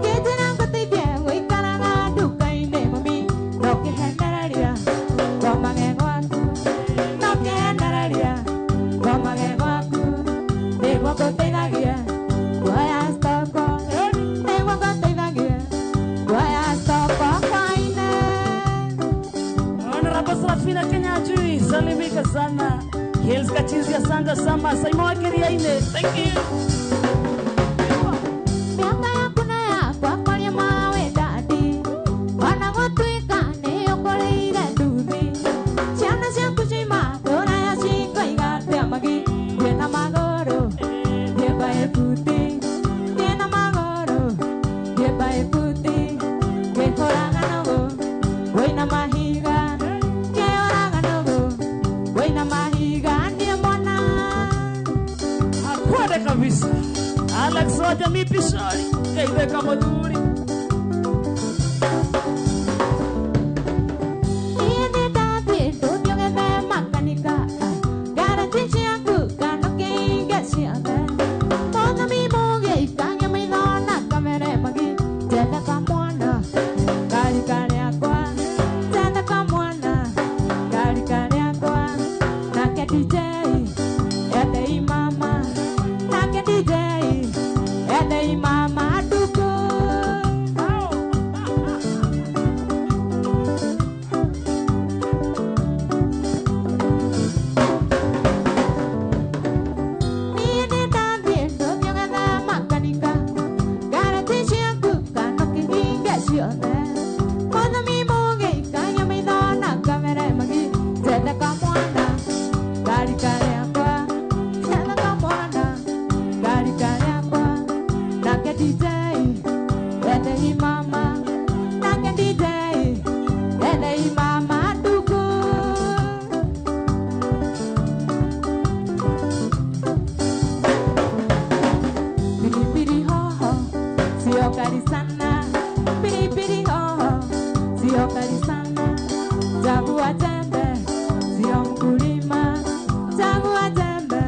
Que te dan que te bien y caranga tu caine mami. No que generaría. Toma que guacu. No que generaría. Toma que guacu. De guaco te da guía. Voy a estar con. De guaco te da guía. Voy a estar con caine. Honorable Serafina Kenya Jui, salimika sana. Hills Kachizi, asante sama. Saimo Akiriaine, thank you. Miaka ya kunea kwa kwalia mawe dadi. Wanagotwika ni okoleire nduthi. Ciana cia kucima dora ya cinga igate amagi. Kwina magoro thiemba ebuti. Kwina magoro thiemba ebuti. Kwikoraga nogo wina mahiga. Kioraga nogo wina mahiga ndiye mwana. Akwade kabisa. Alex Roja Mipishori, Kaideka Moduri. Iende dadi ndudio gebe makanika. Garantici aku kano keinga siate. Toda mi moge ikanya maidona kamere magi. Tenda kamwana, kari kari akwa. Tenda kamwana, kari kari akwa. Nake DJ, ede imama. Nake DJ, ede imama duko. Iende dadi ndudio gebe makanika. Garantici aku kano keinga siate. Toda mi moge ikanya maidona kamere magi. Tenda kamwana, kari kari akwa. Tenda kamwana, kari kari akwa. Nake DJ, ede imama. Nake DJ, ede imama duko. Pilipili hoho, sio kali sana. Pilipili hoho, sio kali sana. Chagua jembe, sio mkulima. Chagua jembe,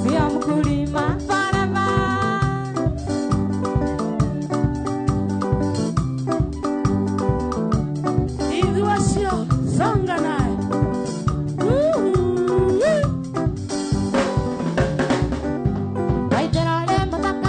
sio mkulima. Forever. Idhuasio, songa naye. Woo! Waitera le mataka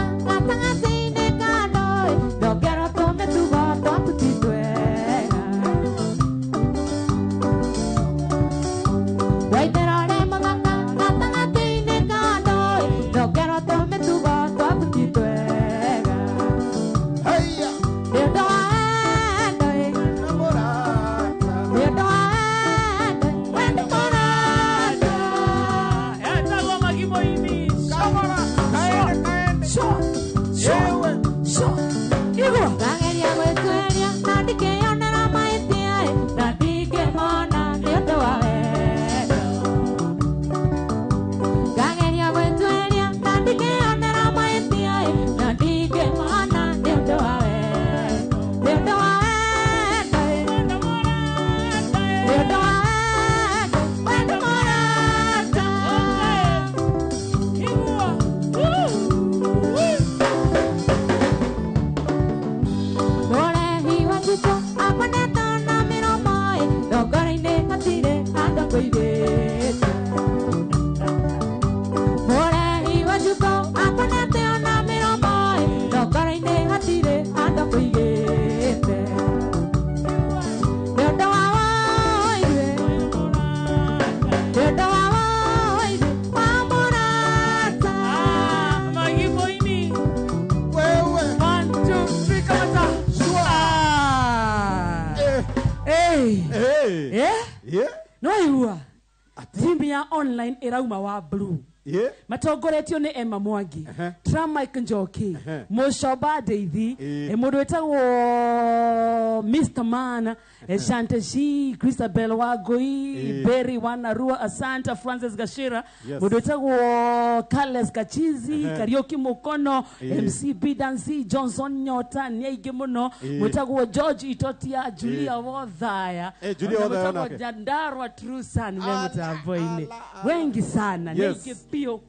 online irauma wa blue. Matongoretio ni Emma Mwangi, Tramike Njoki, Mushoba Deithi, mundu wetagwo Mr. Man, Shante Shi, Christabel Wagoi, Berry Wanarua, Asanta Francis Gashira, mundu wetagwo Carles Kachizi, Karaoke Mukono, MC Bidansi, Johnson Nyota, Niege Muno, wetagwo George Itotia, Julia Wodhaya, wetagwo Jandarwa Trusan, mutaboine. Wengi sana, Niege Pio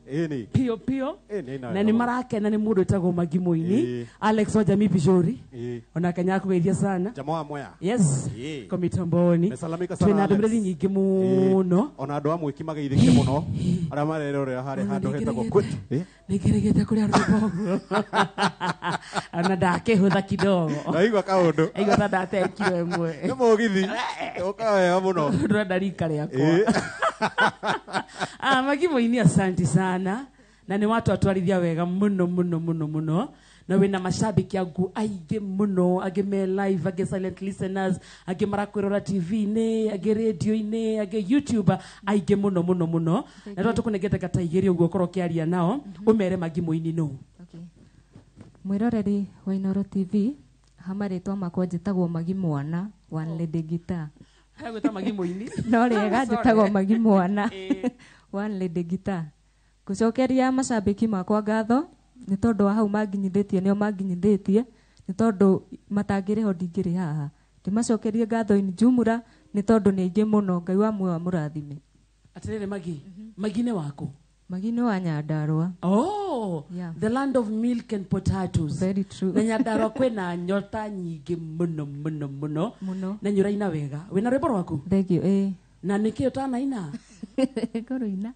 na ni marake na ni mundu wetagwo Magi Muini, Alex Wajami Bijori, ona kanya kugeithia sana. Jamaa moya. Yes. Komitamboni. Twina ndumire nyingi muno. Ona andu amwe kimageithike muno. Ara marerore hari handu hetagwo kwetu. Nigeregete kuria rubogo. Ana ndakehutha kidogo. Naigwa kaundu. Igwa ta ndatekire mwe. Ni mugithi. Ukawe muno. Ndenda rika riakwa. Magi Muini, asante sana. Na ni watu atwarithia wega muno. Na wina mashabiki yangu aige muno, age me live, age silent listeners, age marakwirora TV ne, age radio ne, age YouTube, aige muno. Na rwa tukunegete kataigeri uguo koro kiaria nao, umere Magi Muini no. Okay. Mwiroreri wa Inoro TV, hamaritwa makwa njitagwo Magi Mwana, One Lady Guitar. Hago ta Magi Muini. No rega njitagwo Magi Mwana, One Lady Guitar. Kucokeria mashabiki makwa ngatho ni tondu hau manginyithitie nio manginyithitie ni tondu matangire ho ndingire haha ndimacokerie ngatho ini jumura ni tondu ni aingi muno Ngai wa mwe wa murathime. Atirire Magi, Magi ne wako? Magi ni wa Nyandarua. Oh, yeah. The land of milk and potatoes. Very true. Na Nyandarua kwena nyota nyingi muno. Na nyuraina wega. Wena rwimbo rwaku? Thank you. Na nikio tana ina? Koro ina.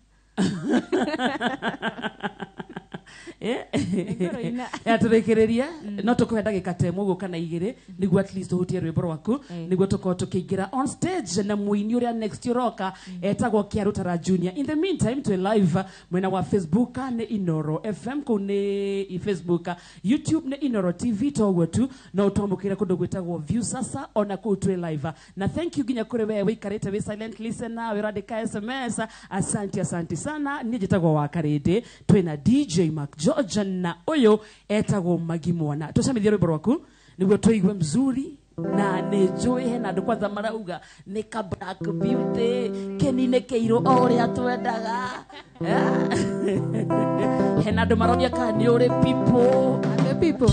Turekereria no tukwenda gikatemo guo kana igire niguo at least uhutie rwimbo rwaku niguo tuko tukiingira on stage na muini uria next roka etagwo Kiarutara Junior. In the meantime to live mwena wa Facebook ne Inoro FM kune Facebook, YouTube ne Inoro TV togwo tu na utomukira kundu gwetagwo view sasa ona ku tu live. Na thank you ginya kure wewe ikarete we silent listener we radika SMS. Asante sana ni jitagwo wa karede twina DJ Mac George na oyo etagwo Magi Mwana. Tucamithia rwimbo rwaku niguo tuigue mzuri na nejoy hena andu kwanza marauga ni ka Black Beauty kenine keiro oria twendaga hena andu marodia ka ni uri people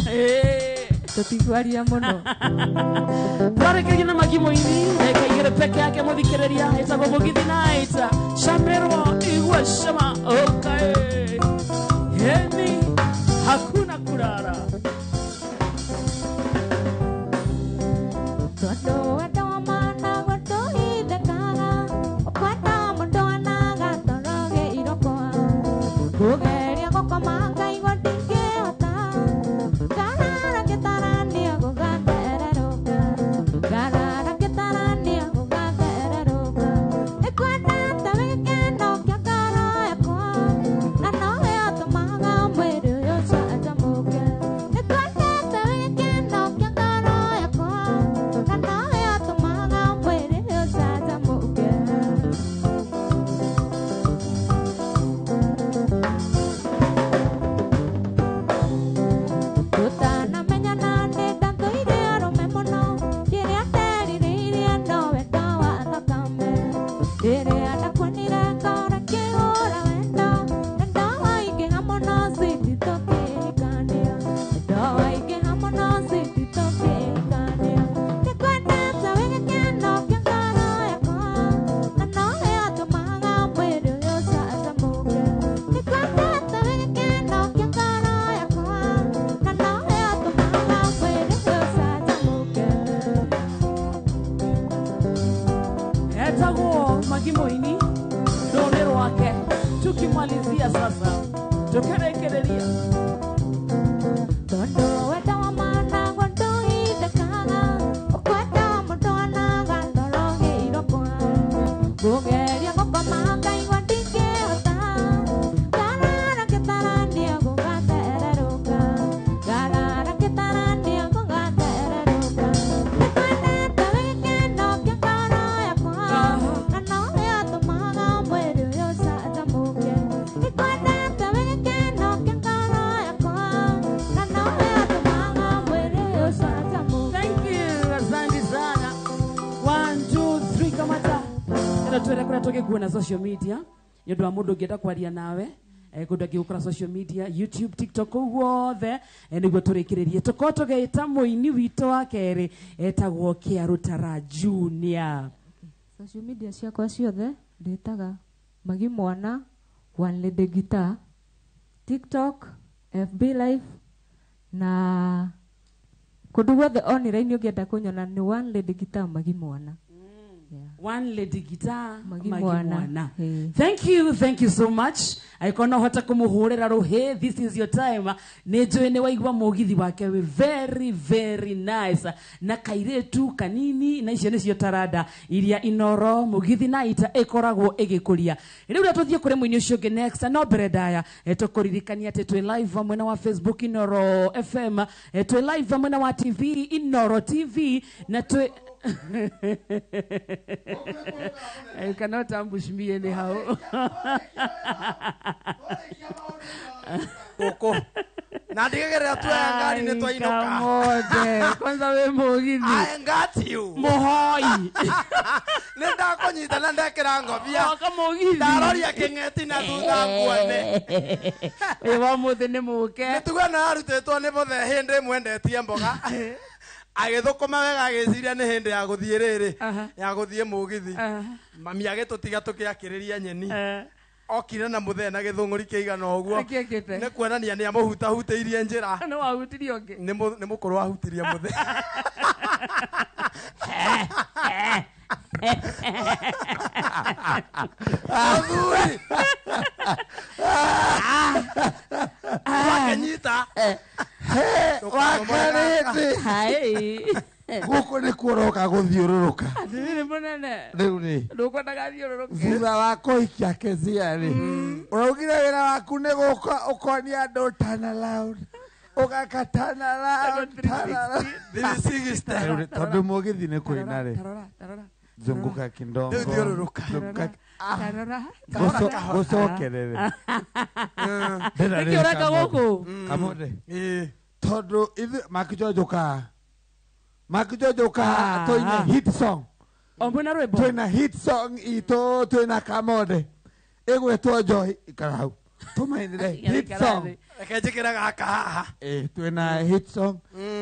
tutigwaria muno twarekeria na Magi Muini ekaigire peke yake muthikiriria etagwo Mugithi Night Shamerwo igwe shama. Okay, heni hakuna kulala. Todo edo mana goto hidekara okwata mudona gatoroge irokoa kugeria gokomanga igondinge ota garara ketarani agogatereroka garara ketarani agogatereroka ekwata tawekeno kyakaro yakwa na no yatomanga mwere yosa atamuke ekwata tawekeno kyakaro yakwa na no yatomanga mwere yosa atamuke. Tutana menya nane tanto idea me mono quiere hacer iría no estaba atacame quiere ataconira cara que ora venda estaba y que jamono si tito que cania estaba y que jamono si tito que cania te cuenta saben que no que cara ya con no ya tomanga muere yo sa mujer te cuenta saben que no que cara ya con etagwo Magi Muini rũrĩ rwake. Tukimalizia sasa tukerekereria todo edo mana goto hidekara okwata mudona gatoroge irokoa kugeria gokomanga igondinge ota garara ketarani agogatereroka garara ketarani agogatereroka ekwata tawekeno kyakaro yakwa na no yatomaga mwere yosa twere kuria tugikuona social media yondu wa mundu ngienda kwaria nawe kundu angigukora social media YouTube TikTok guothe niguo turikiririe tuko tugeita muini wito wa keri etagwo Kiarutara Junior. Social media ciakwa ciothe nditaga Magi Mwana One Lady Guitar, TikTok, FB Live na kundu guothe online ungienda kunyona ni One Lady Guitar Magi Mwana. One Lady Guitar Magi Mwana. Thank you so much. Aikona hota kumuhurira ruhe. This is your time. Nejo ene waigwa mugithi wake we very nice. Na kairetu kanini na icio nicio tarada iria inoro mugithi na ita ekoragwo egikuria. Riu ratuthie kure muini ucio nge next no beredaya tukuririkania ati twi live mwena wa Facebook Inoro FM, twi live mwena wa TV Inoro TV na twi you cannot ambush me anyhow. Koko. Na ndigegerera tu ngari ni twainoka. Kamode. Kwanza we mugithi. I got you. Muhoi. Nenda konyita na ndekera ngobia. Kamugithi. Ndaroria kingeti na thutha nguone. Ewa muthe ni muke. Nitugana arutetwo ni muthe hindi mwendetie mboga. Agithukuma wega agiciria ni hindi ya guthie riri ya guthie mugithi mami agitutiga tukiakiriria nyeni okire na muthe na githunguri kiigana oguo ni kuonania ni amuhuta huteirie njira no wahutirie onge ni mukuru wahutirie muthe Azuri Wakenyita Wakarete hai guko ni kuoroka guthiururuka ndiri munene riu ni ndukwenda gathiururuka thutha wa kuhikia kezia ri uraugire wira waku ni guka ukonia andu tana loud ugakatana loud 360 tondu mugithi ni kuina ri zunguka kindongo thiururuka gucokerere nikiuraga guku kamode tondu ithu makijojoka toina hit song ombona rwimbo toina hit song ito toina kamode egwetwo Joy ikarau tumainire hit song ekejikira gaka haha twina hit song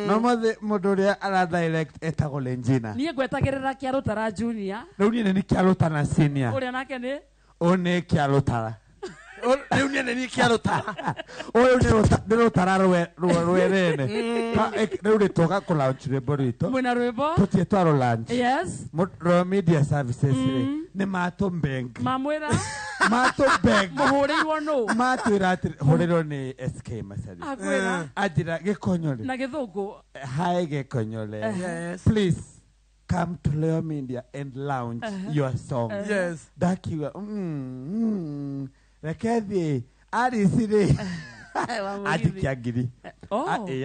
no mothe mundu uria ara direct etago Lenjina nie gwetagirira Kiarutara Junior riu nie ni Kiarutara Senior uria nake ni one Kiarutara riu nie ni Kiarutara oyo ni rutara rwerene riu ritoga ku launch rwimbo rwito mwina rwimbo tutie twaro launch yes Raw Media Services ni matumbeng mamwira matumbeng muhurirwo no matwira ati hurirwo ni SK Masari akwira ajira gikonyore na githungu hi gikonyore please come to Raw Media and launch your song yes dakiwa rekethi arisire adikiagiri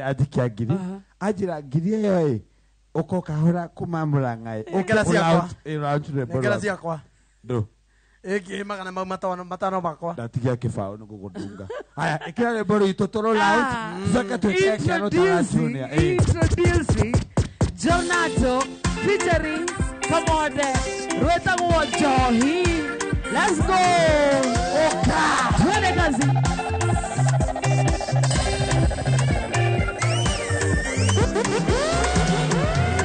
adikiagiri ajira ngiri eyo ukoka hora kumamura ngai ngera ciakwa ndo eki magana matano makwa ndatigia kibao nigugudunga haya ikira rwimbo rwitũ tũrũ loud coke twĩke Kiarutara Junior introducing Jonato featuring Kamode rwetagwo Njohi. Let's go oka twende kazi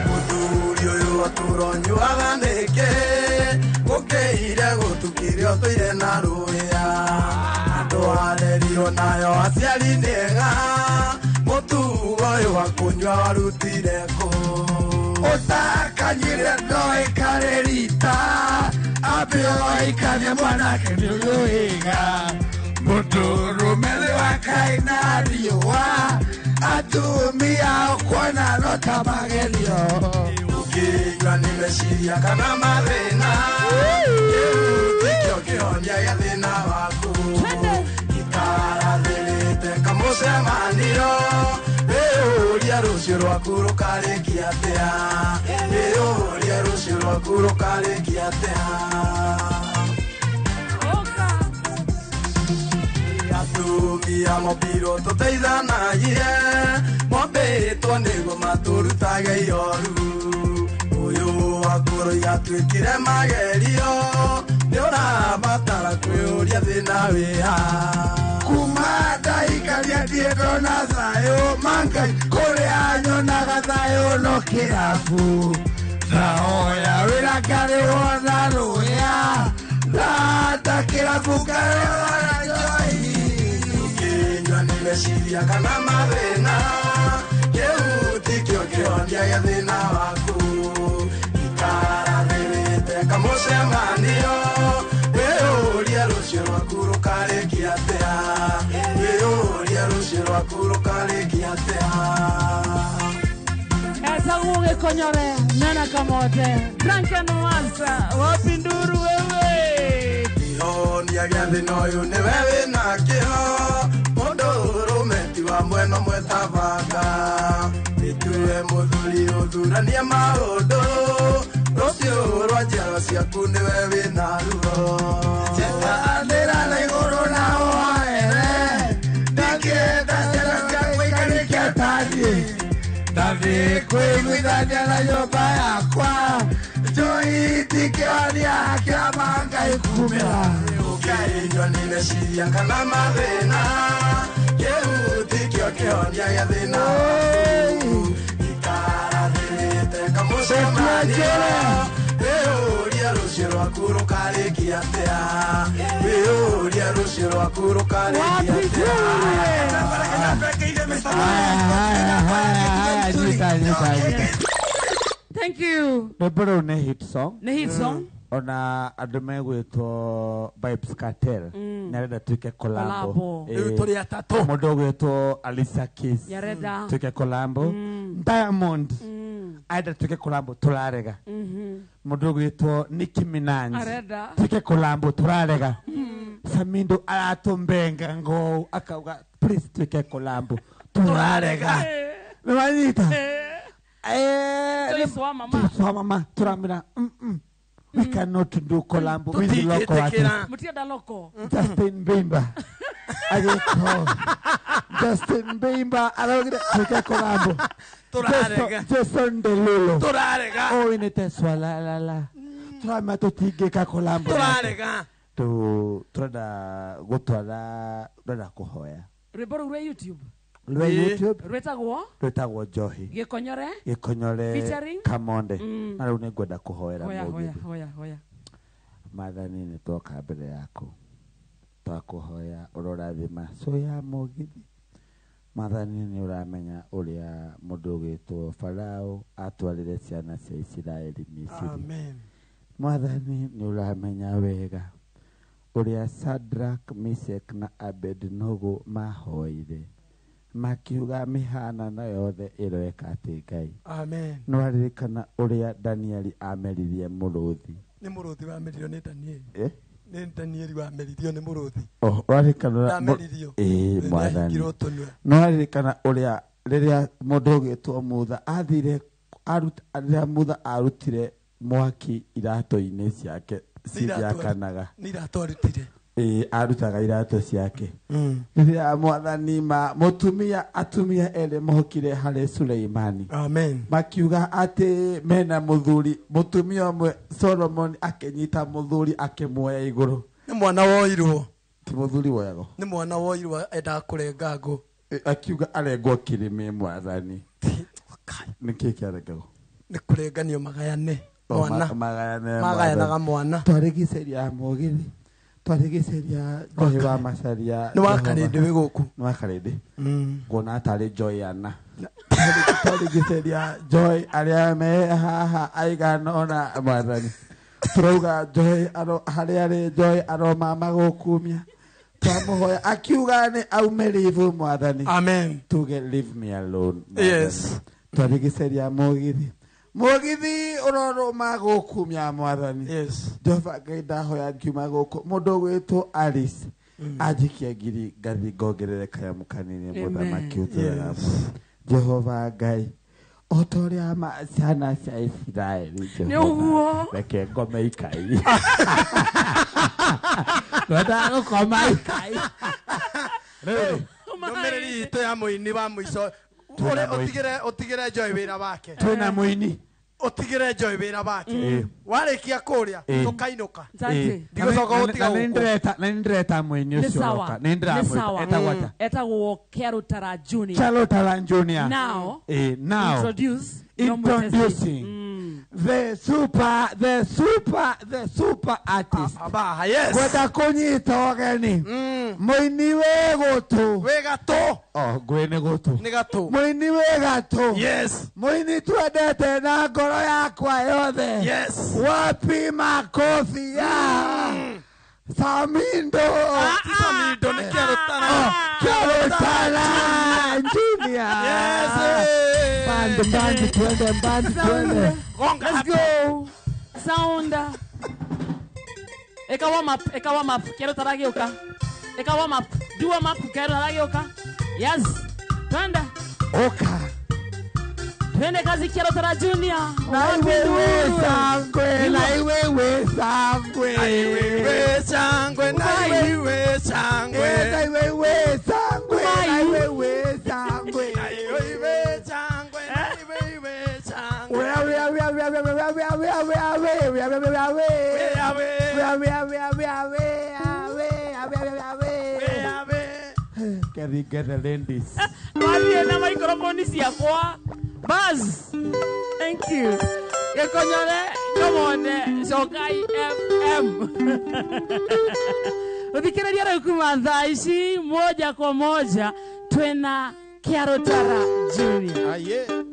muthuri uyu aturonyuaga nĩkĩ gũkĩire gũtukire ũtũire na rũĩa andũ arerio nayo aciari nĩega mũtugo ũyũ wa kũnyua warutire kũ ũtakanyire ndoĩkarĩrita ambĩoĩkania mwanake nĩ ũyũĩga mũndũrũme nĩ wakaina riũa atumia ũkuona no ta magerio ũkĩigua nĩ meciria kana mathĩna kĩu kĩhonia gĩa thĩna waku ikarathĩrĩte kamũcemanio wĩyũria rũciũ rwaku rũkarĩkia atĩa wĩyũria rũciũ rwaku rũkarĩkia atĩa atumia mobiro tũteithanagie mombĩtwo nĩguo matũrutage iroru ũyũ akuru yatwikire magerio ni urabatara kwiuria thina wiha kuma ndaikaria ndiendona thayo mangai kuria nyonaga thayo no kirabu ndahoya wira ngari wona ruya ndata kirabu ngari wona njoi ukinywa nimeciria kana mathina kihuti kio kiondia gia thina waku ikarathirite kamucemanio wiuria rucio rwaku rukarikia atia wiuria rucio rwaku rukarikia atia esa guge konyore nana kamote Drunken Master wapinduru wewe ihonia gia thina uyu ni wewe nakio mundu rumeti wa mweno mwetabanga itue muthuri uthurania maundu rucio rwa njaro ciaku ni wewe na ruo njetaandira na iguru na oere ndikienda ciana ciaku ikarikia tani ndathi kwiguithania na nyumba yakwa njoi tikionia kĩama Ngai kumĩra ũkĩnyua nimeciria kana mathĩna kĩhuti kĩo kĩhonia gĩa thĩna ikarathĩte kamũcemanio wĩyũria rũciũ rwaku rũkarĩkia atĩa wĩyũria rũciũ rwaku rũkarĩkia atĩa. Thank you. Neboro ne hit song. Ne hit song. Ona adume gweto Vibes Cartel. Nareda tuke kolabo. Turi atatu. Modo gweto Alicia Keys. Yareda. Tuke kolabo. Diamond. Aida tuke kolabo tularega. Modo gweto Nicki Minaj. Areda. Tuke kolabo tularega. Samindo alatombenga ngo akauga please tuke kolabo tularega. Memanita. Mama, Turamina. We cannot do Colombo with the local artist. Justin Bieber. I get called. Justin Bieber. I don't get Colombo. Jason Derulo. Oh, in it as well. La. Trama to Tigeka Colombo. To Trada Gotola Rada Kohoya. Reboro YouTube. YouTube. Rwetagwo Johi. Gikonyore. Featuring Kamonde. Na rune gwenda kuhoera hoya. Mathani ni toka mbere yako. Twakuhoya urorathima soya mugithi. Mathani ni uramenya uria mundu ugitwo Farao atwarire ciana cia Isiraeli Misiri. Amen. Mathani ni uramenya wega uria Shadrach, Meshach na Abednego mahoire. Makiuga mihana na yothe iroeka ati Ngai. Amen. Nwaririkana uria Danieli ameririe muruthi. Ni muruthi wa meririo ni Danieli. Ni Danieli wa meririo ni muruthi. Warikana mwathani. Nwaririkana uria riria mundu ugitwo Mutha athire riria Mutha arutire mwaki irato-ini ciake ciriakanaga. Ni irato arutire. Arutaga irato ciake. Riria mwathani atumia ere mohokire hari Suleimani. Amen. Makiuga ati mena mutumia umwe Solomon akenyita muthuri akimuoya iguru. Ni mwana woirwo. Ti muthuri woyago. Ni mwana woirwo enda kurenga ngo. Akiuga arengwo kirimi mwathani. Niki kiarengago. Ni kurenganio magayane. Mwana. Magayanaga mwana. Twarigiceria mugithi. Twarigiceria Joy wa Macharia. Ni wakarinde we guku. Ni wakarinde. Ngona atari Joy ana. Twarigiceria Joy aria me haha aiganona mwathani. Turauga Joy hari Joy aroma magukumia. Twamuhoya akiuga ni aume live mwathani. Amen. Tuge leave me alone. Yes. Twarigiceria mugithi. Mugithi uroroma gukumia mwathani. Yes. Jehova Ngai ndahoya ngiuma guku mundu gwitwo Alice ajikia ngiri ngathi ngongerere kayamu kanini muthamaki utura. Jehova Ngai otoria ciana cia Isiraeli Jehova reke ngome ikai. Wenda gukoma ikai. Ndomereri itu ya muini wa muico. Utigire Joy wira wake. Twina muini. Otigire Joy wira bake. Warikia kuria tukainoka. Ndigocoka gutiga nindreta mwenye ucio nindra etagwata etagwo Kerutara Junior. Kerutara Junior. Now introducing the super artist. Yes. Kwenda kunyita ogeni. Muini wegatu. Oh, gwene gutu. Ni gatu. Muini wegatu. Yes. Muini twendete na ngoro yakwa yothe. Yes. Wapi makofi ya Samindo. Samindo ni Kerutara. Kerutara Junior. Yes. Band twende. Let's go. Sound. Eka warm up. Kerutara geuka. Eka warm up. Do warm up. Kerutara geuka. Yes. Twende. Oka. Twende kazi Kerutara Junior. Na iwewe sangwe. Get the ladies. Na microphone siakwa. Buzz. Thank you. Gekonyole, come on, Sokai FM. Ukikiredia rukuma dhaishi moja kwa moja twena Kerutara Junior.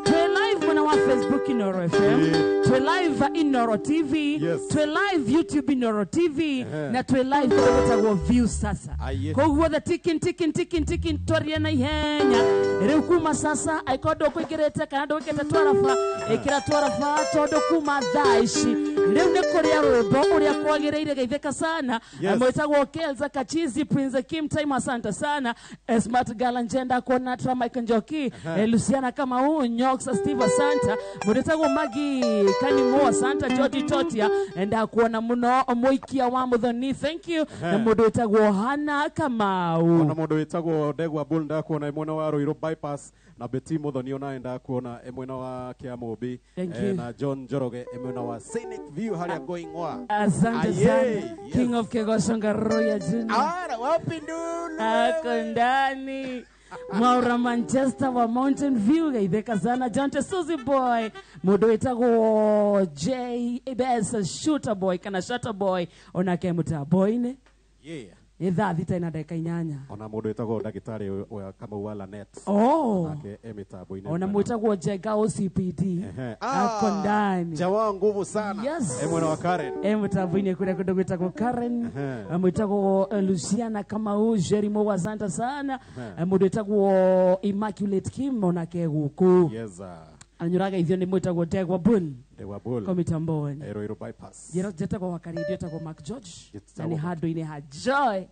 Twe live on our Facebook Inoro FM. Twe live Inoro TV. Twe live YouTube Inoro TV. Na twe live kwa view sasa. Kwa huo the ticking toria na ihenya. Rukuma sasa aikodo kwikirete kanado wikete twarafa. Ekira twarafa todo kuma dhaishi. Leo ne korea rwimbo uria kwagireire geitheka sana. Mwetagwo Kelza Kachizi Prince Kim Time asante sana. Smart Galanjenda kona Mike Njoki, Luciana Kamau, Nyoxa Steve Santa, Muretago Magi, Kanimo Santa, George Totia, and Akuana Muno, Moikia Wamudoni, thank you, and Mudetago Hana Kamau. Mudetago Degwa Bunda, Kona Mono Iro bypass, na Betty Modoniona, and Akuana Emunawa Kiamobi, and John Joroge, Emunawa Scenic View, how are going on? Asante, King of Kegosonga Roya Junior. Akondani. Maura Manchester wa Mountain View gaitheka sana Jante Suzy Boy mudo itago J Bes Shooter Boy kana Shooter Boy onake muta boy ne itha thita ina ndeka inyanya ona mudo itago ndagitari kama wala net onake emita boy ne ona muitago Jega OCPD akondani jawa nguvu sana emwana wa Karen emuta boy ne kule kudogo itago Karen muitago Luciana Kamau Jerimo wazanta sana mudo itago Immaculate Kim onake guku anyuraga ithio ni muitago Degwa Bull komitamboni ero bypass jeta kwa wakaridio itago Mark George ni hado ine hajoy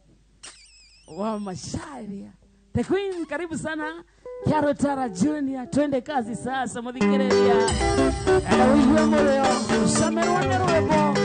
wa masharia The Queen karibu sana Kerutara Junior twende kazi sasa mudhikireria uiwe muleo shamerwa nerwebo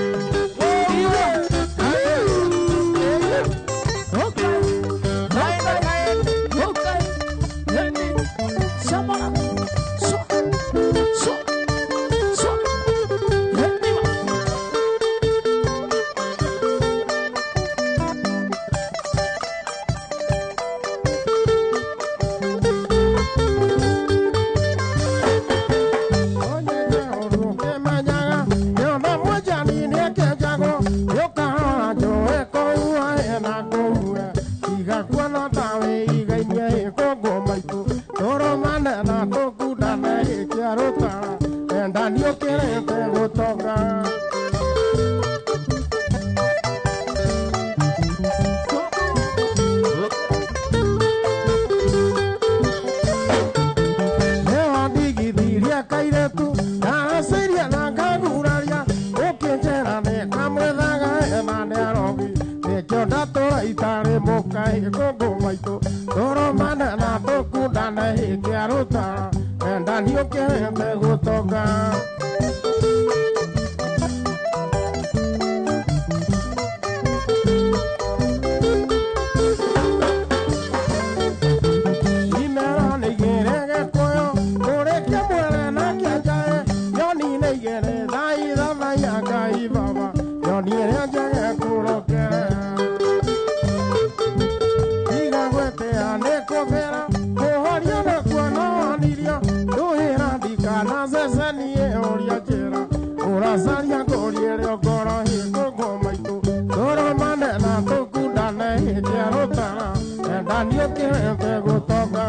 ndani ukirete gutoka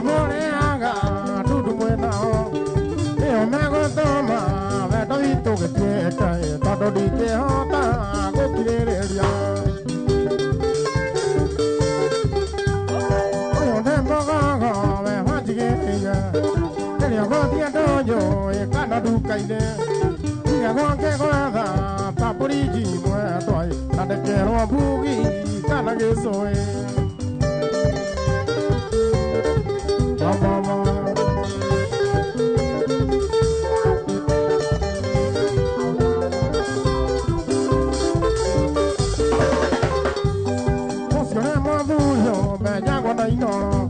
Moreaga, tudo bueno. Eu me gostoma, vedo ito que tieta, todo di que hota, go kireria. Oyo tempo gaga, me hajige ya. Ele agotia dojo, e kana du kaide. Ia go ke goda, papuriji muerto ai, na de quero bugi, kana que soe. Mama. No,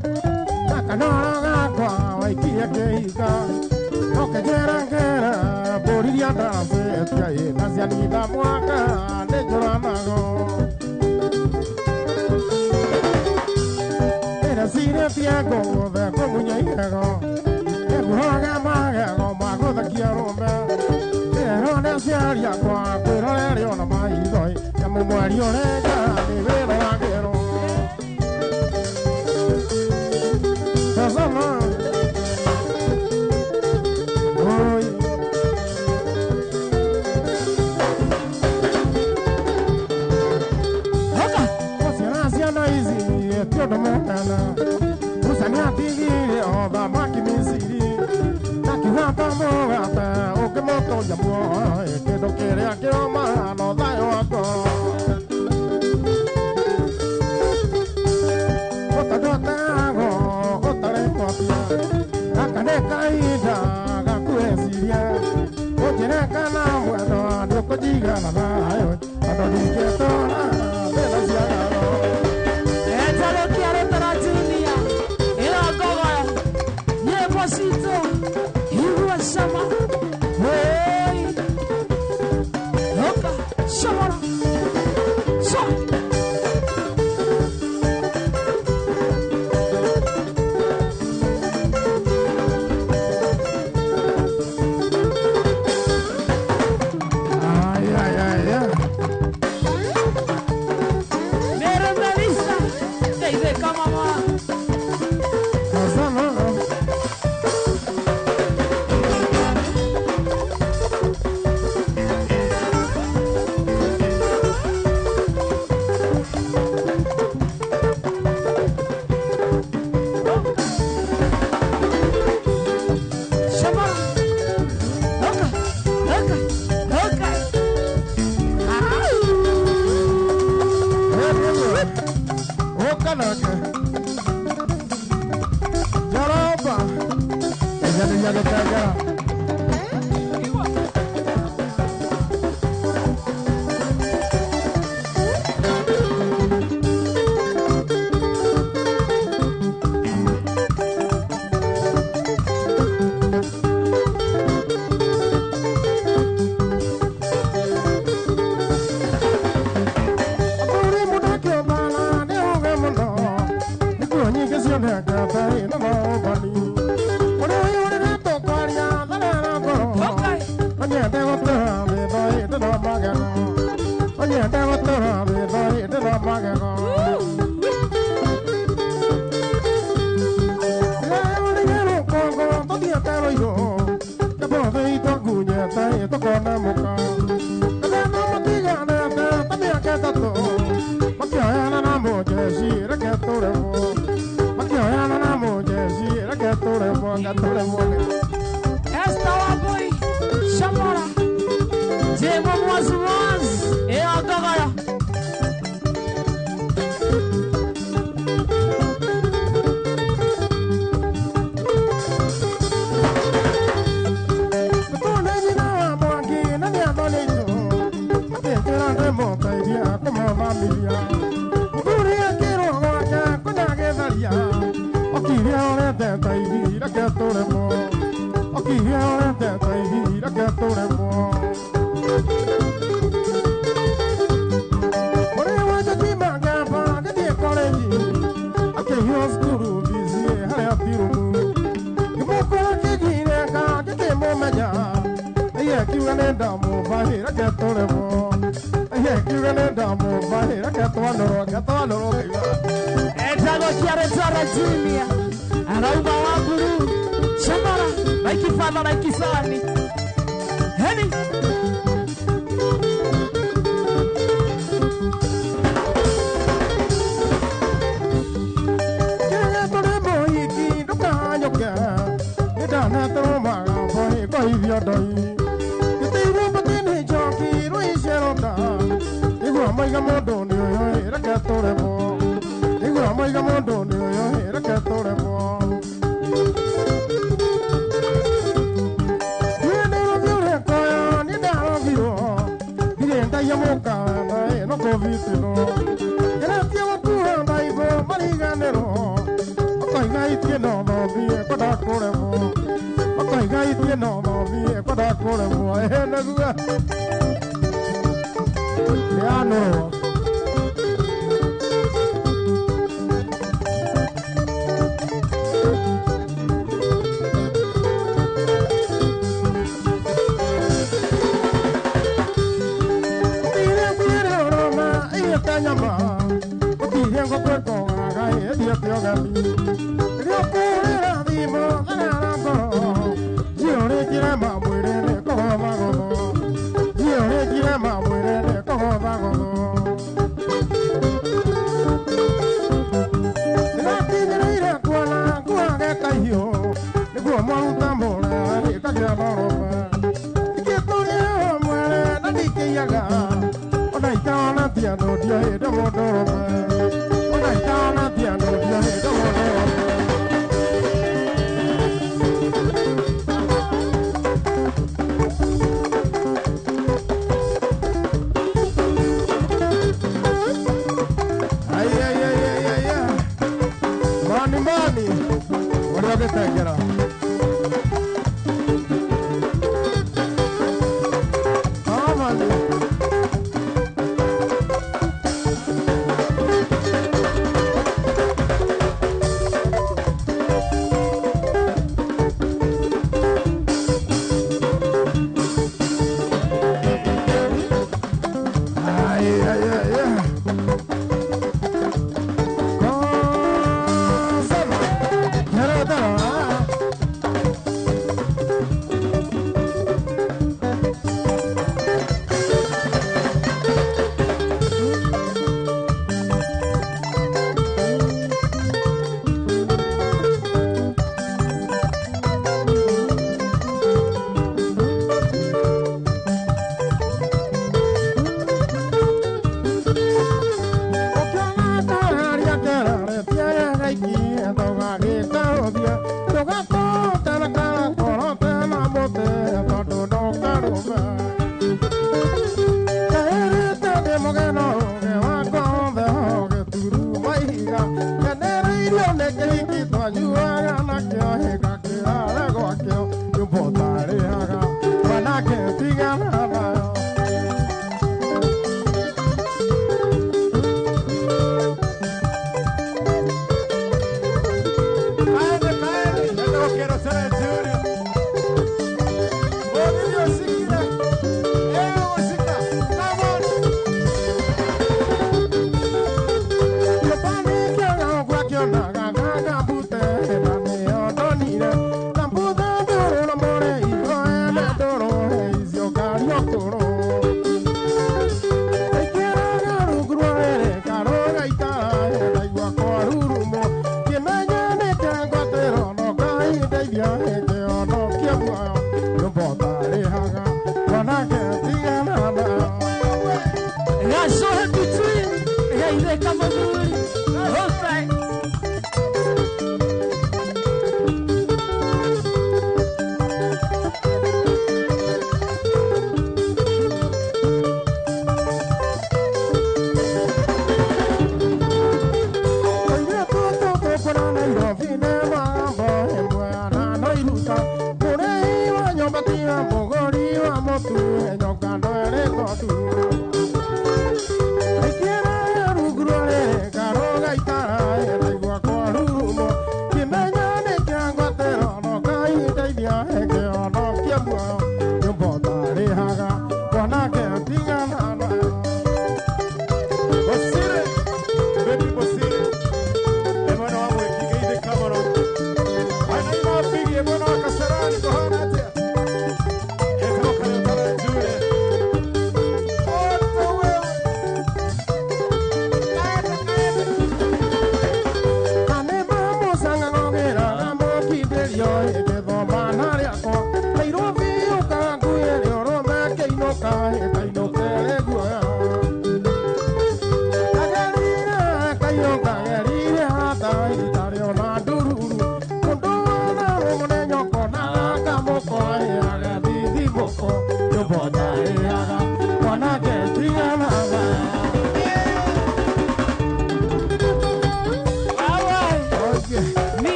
Nakanora Gakwa, Waikia Keika, Okajera, Boridia Dance, Nazianita Mwaka, Nejoramago. Era Sina Tiago, the Comunyago, Ebuaga Maga, Mago the Kiaromba, Erona Siaria, Quaquero, my boy, Yamuario, Nevero. Arauma Wamburu, Shamara, Nike Fala, Nike Sani. Henny.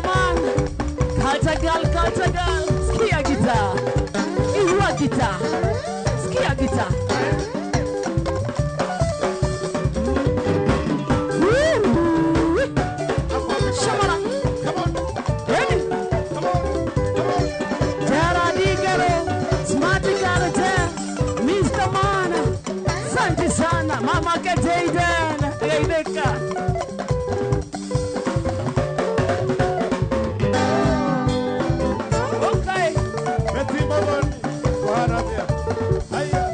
man. Culture girl. Skia guitar. Iwa guitar. Skia guitar. Mama Kajaden, Reideka. Okay. Betty Bobon, Johanna there. Hiya.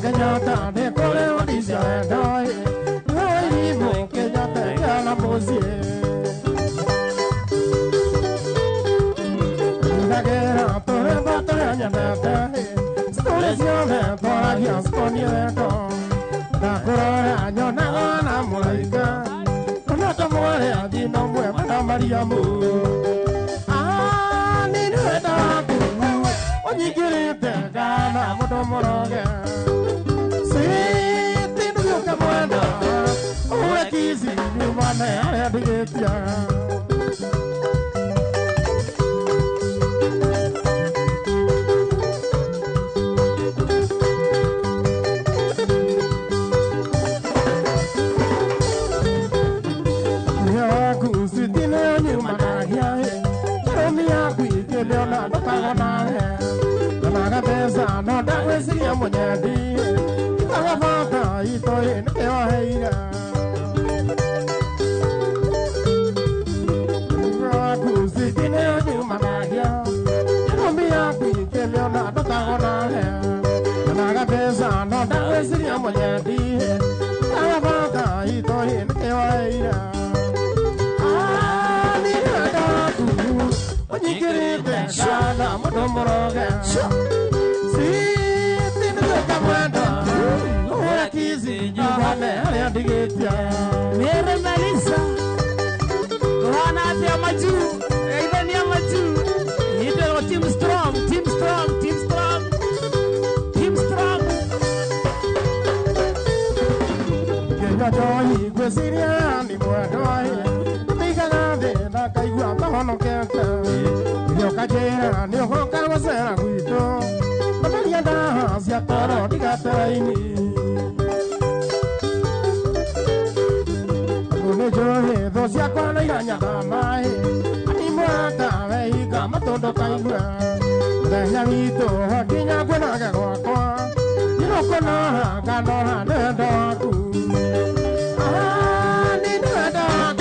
Kenyatta, they call it what is your toy. No, Kenyatta, Gala Mosie. Nagera, Tore Batanya, Stolezione, Toragia, Sponiaco, Nakura, Yonana, Molaika, Nata Morea, di Nomwe, Maria Mu. Ah, Nina, when you get it, Gana, Motomoroga. See, think you come on, oh, easy, you want to have to get ya. No, that was the Yamunadi. Kalavata, Ito, Keohea. Rakusi, Tineo, Managia. Romia, Keliona, Tavana. Nagapesa, no, that was the Yamunadi. Kalavata, Ito, Keohea. Ah, Nina, when you get it, Shana, Motomoroga. Mere Melissa, Rana Yamaju, Raven Yamaju, Hidden Team Strong, Team Strong, Team Strong, Team Strong. Joy, Brasilia, Niboy, Migana, Nakayu, Tohono Kenta, Yokaja, Yoka was a Guito, Mamma, Ziatoro, Digataini. Those Yakwana Yamai, Animata, Vega, Matodo Kaibra, the Yamito, Hakina Guanaga, Yokona, Gandona, the dog. Ah, Nina dog.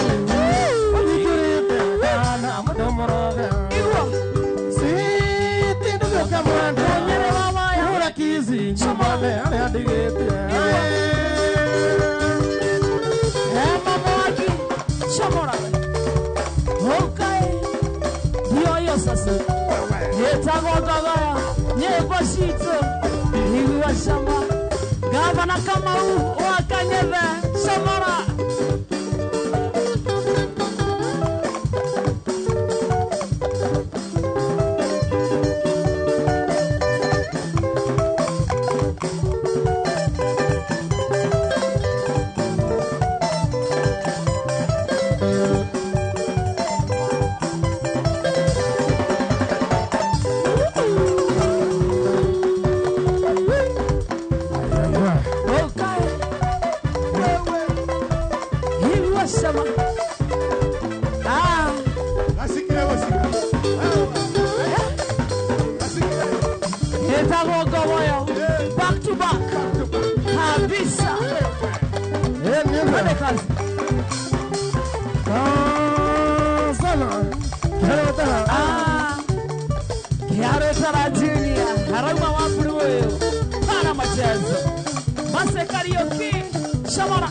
What did you do? Matomoroga. See, think of the Camera, you're a kizzy, somebody, I had to get Gavana Kamau, Wakanyeve, Samara. Back to back. Habisa. Kiareta Junior. Haruma Wapuru. Panama Jazz. Mase Karaoke. Shamara.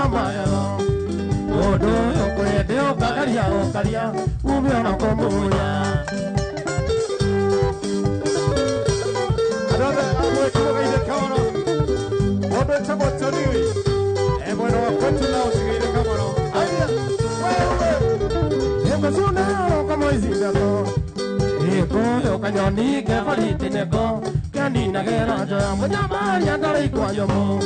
magego Odo yokwende okagaria okaria umiona komuya Another amwekimugaire kamono Odo tamo toniwi Bueno wakwetu nao sigaire kamono Aya wewe Emesuna como izindato Eko yokanyoni kefariti neko Kanina gera joya munyamari andare ikwayomo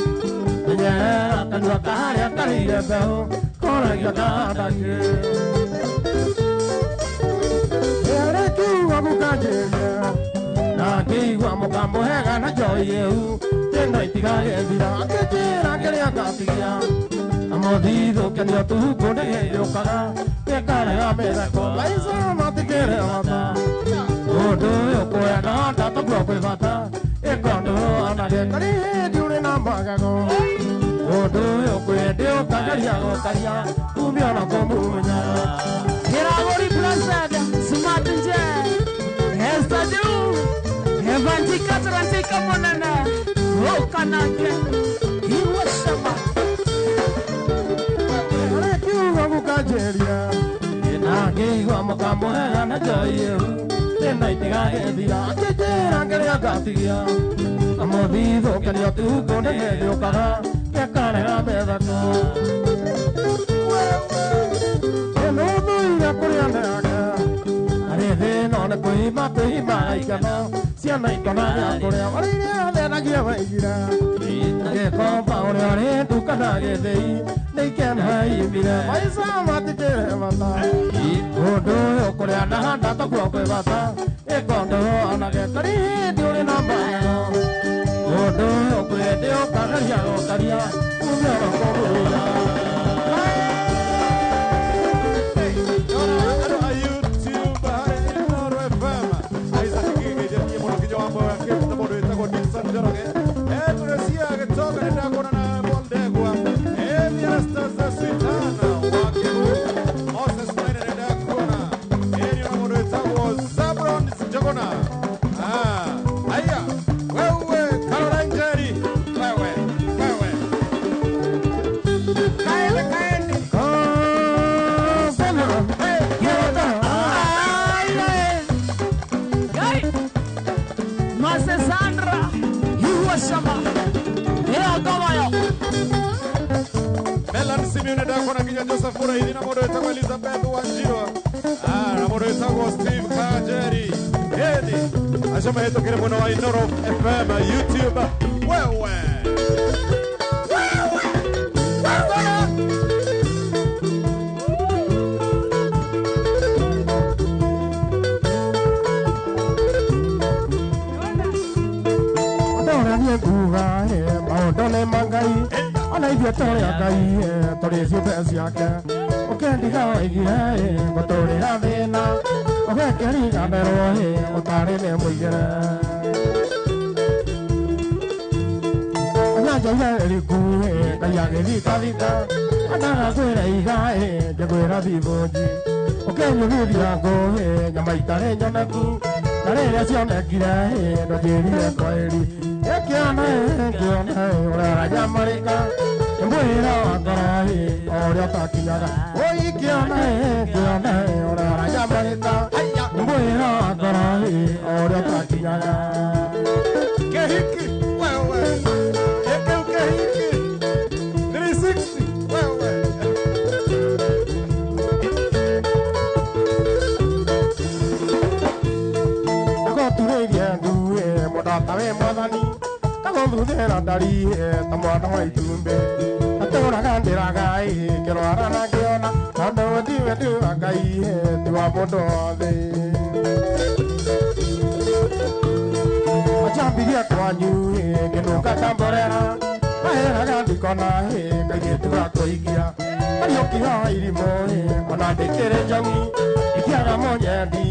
Nyera kanua kahari akarire beho Kora yakadake Ere kiwa mukajeria Na kiwa mukambo hega na joyeu Tenda itigage vira Akejera kere akatigia Amodido kenyo tu kone yokaga Kekare amedako Laisa matikere mata Odo yokoya na tata blokwe bata Ekondo anage kari diure na magago Odo yokoya deo kagaria okaria Umiona komunya Kiragori Plaza Sumatunje Estadu Evantika Trantika Monana Okanake Iwashama Kiwa mukajeria Na kiwa mukamohega na joyeu Tena itigage thira Akejera kere akatigia Amodido kenyo tu kone yokaga Kekare amedako Enoduiga kuriandaga Arethe none kuhima ikano Siana ikona ya kurea Marire athenagia waigira Gekomba ore ore dukana gethei Neikena imire Maisa matikere mata Odo yokurea na handa tokuokwe bata Ekondo anage kari diure na mbaga Odo yokurea deo kagaria okaria Umiara komuya Joseph Uri, namoro etago Elizabeth Wanjiro, namoro etago Steve Kajeri, Edi, achama yetu kile mwana wa Inoro FM, YouTube, wewe. Odora ni kuga, maodone mangai. Ona ithio tore akai tore ciumbe ciake ukendiga waigire guturira thina ugekeriga mberwo utarire muigire anyajaire riku ngai agithikathika anaga kwira iga njagwira thibunji ukenyugithia ngũ nyama itare nyoneku na rĩrĩa cionekire ndũnjĩrire kweri Ekiona uraraja marika Mwira wa ngoro Oria takinyaga Oikiona uraraja marika Mwira wa ngoro Oria takinyaga Kehiki wewe Ekeu kehiki 360 wewe Ako turegia nduwe Modata we mwadhani Thutera ndari ta mwana wa itumbe atũraga ndĩraga kĩrwara na ngĩona tondũ ndiwe ndiuga Ngai ti wa mũndũ wothe acambirie kwanyu ngĩnũka tamborera maheraga ndikona kairĩtu gakũikia ariũkiha irimũ ona ndĩkĩrĩ njogi ikiaga mũnyendi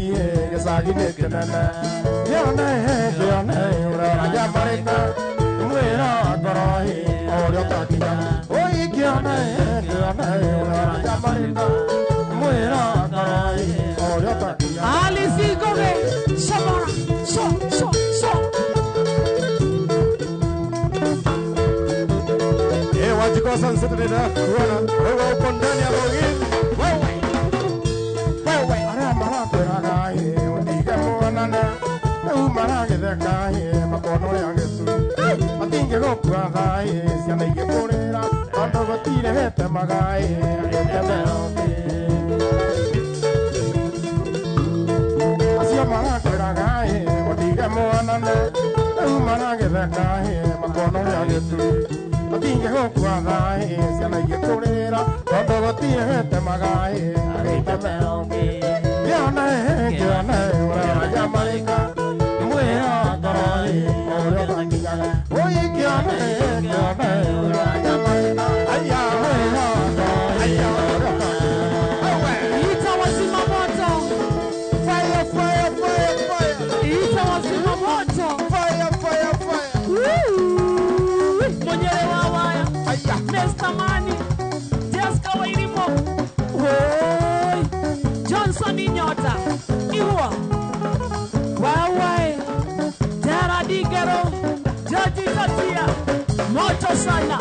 gĩcagi-inĩ kĩnene ngĩone ũraraja marĩka Mwira wa ngoro oria takinyaga Oikiona uraraja marika Mwira wa ngoro oria takinyaga Alisigoge Shamora So Wajiko Sunset ninakuona wewe uko ndani ya bogizi. Wewe ara marakweraga undige mwanana umaragetheka makono ya Yesu matinge gokua thai ciana igĩkũrĩra tondũ gũtirĩ hetemaga agĩtemeroke acio marakwĩraga ũndige mwanane rĩu maragetheka makono ya Yesu matinge gokua thai ciana igĩkũrĩra tondũ gũtirĩ hetemaga agĩtemeroke gĩone ũrĩa marĩka mwĩra ngorori ũrĩa ũgakinyaga ũikione ũrĩa marĩka aya mwĩra ngorori ũrĩa ũgakinyaga Ita wazima moto. Fire, fire, fire, fire. Ita wazima moto. Fire, fire, fire. Mwenyewe wawaya. Mr. Mani. Jessica Wairimo. Oi. Johnson Nyota. Iwa. Wawai. Tara Digero. Jaji Katia. Moto sana.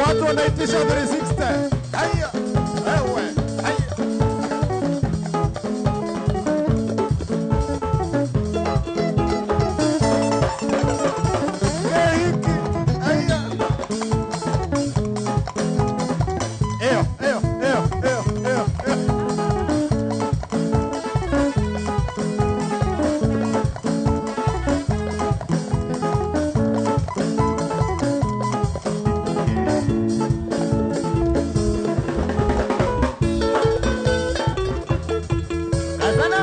Watu wanaitisha 360. Haya. Wewe. Haya. Hiki. Haya. Eo. Azana.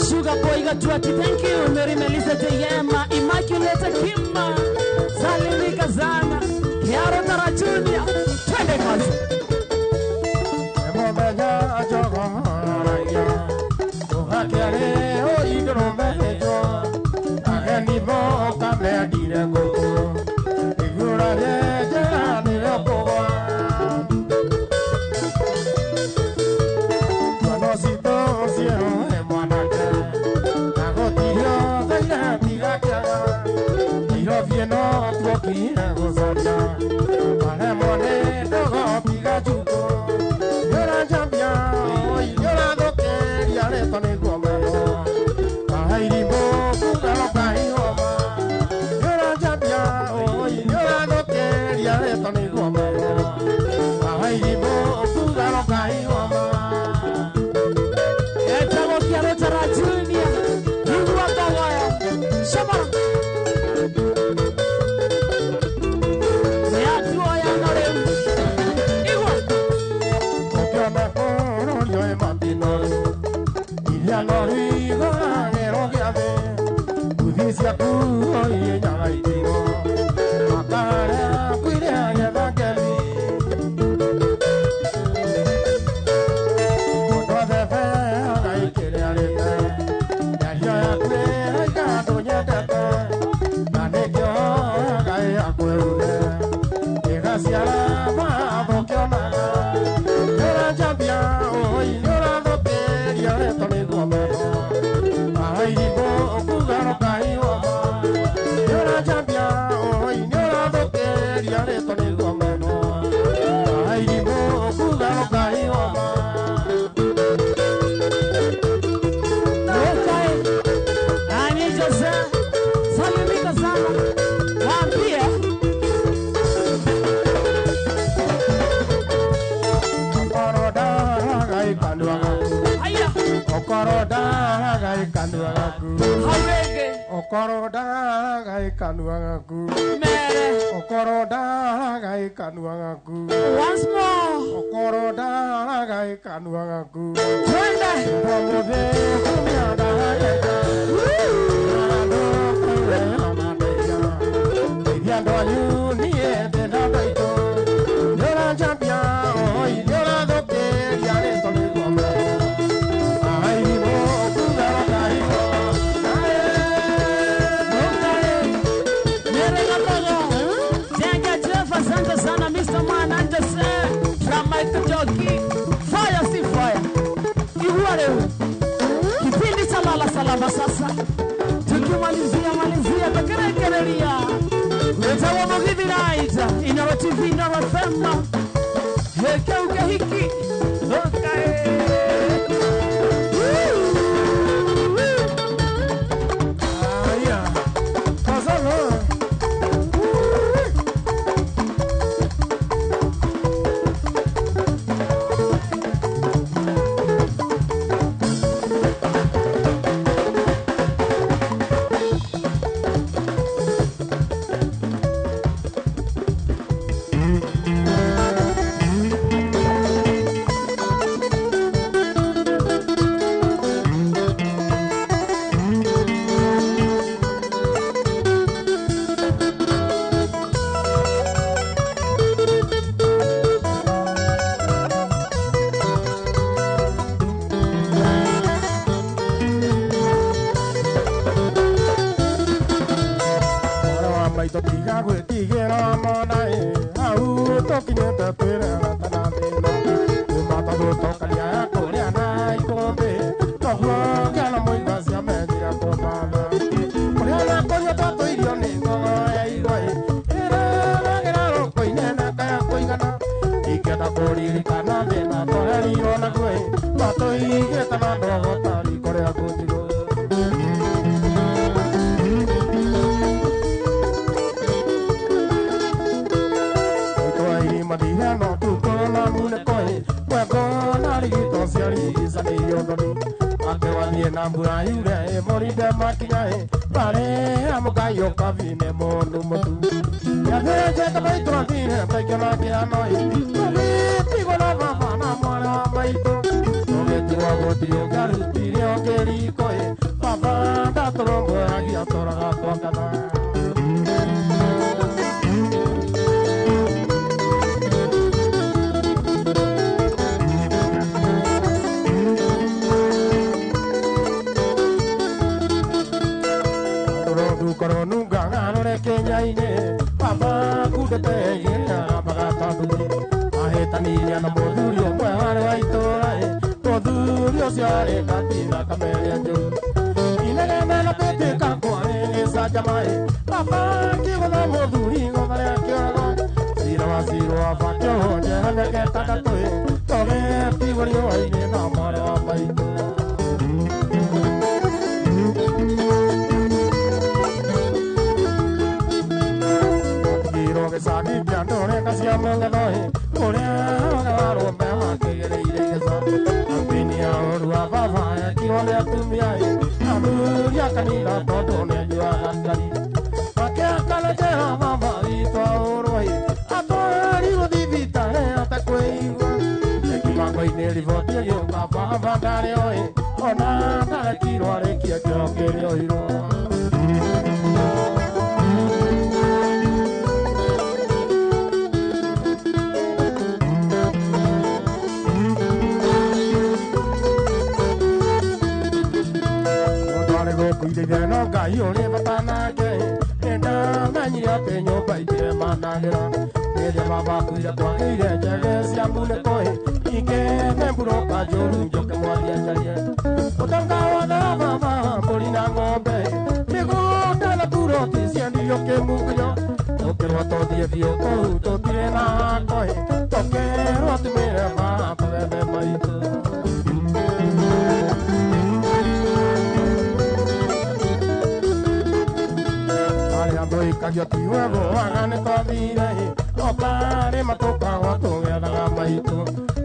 Thank you, Mary Melissa Jayema, Immaculate Kimma, Salimi Kazana, Kiara Tara Junior, twende kazi. gaku okoro ndagai kanua gaku okoro ndagai kanua gaku once more okoro ndagai kanua gaku twende pomode kumia ndagai Viendo a Juni de la Baito, de la Champion, y de la Doque, y a esto le come. Ay, vivo, cuidado, cariño. Mire la todo. Tenga Jeff, asante sana, Mr. Man, Anderson, from Michael Jockey. Fire, see fire. Iware, kipindi cha lala salama sasa. Tukimalizia, tukerekereria. Utawa Mugithi Night, Inoro TV, Inoro FM. Hekeuke hiki.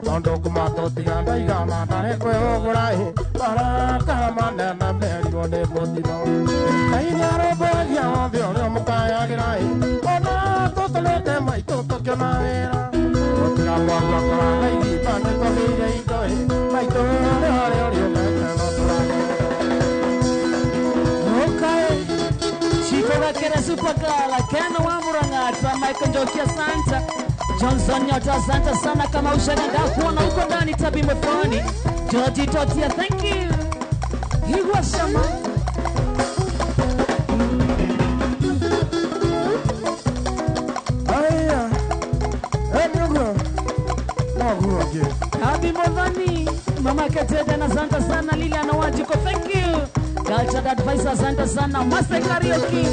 Tondo kumato tiganda igama tare kwe ogurai para kama nena meri ne motino Kainaro boya de ore mukaya girai Ona totolete mai toto kionavera Otra baba kala i pane ko hire i toi mai to ore ore ore Okay. Chico Vakera Supakala, Keno Wamuranga, Michael Jokia Santa, Johnson Nyota Santa Sana kama ushangaa kuona huko ndani tabi mfoni. Georgie Totia, thank you. Higwa Shama. Aya. Enyogo. Magu again. Tabi Mvani, Mama Kateda na Santa Sana Liliana Wajiko, thank you. Cultural advisor Santa Sana, Master Karaoke.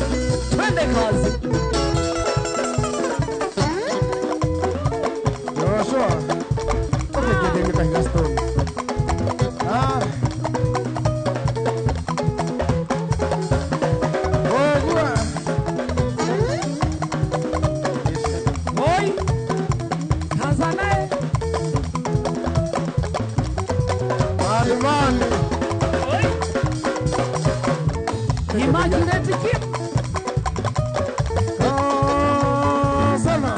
Twende kazi. Joshua. Okay, jadi kita gasto. Ah. Oh, gua. Boy. Kazana. Mali. Imagine Kim. Oh, sana.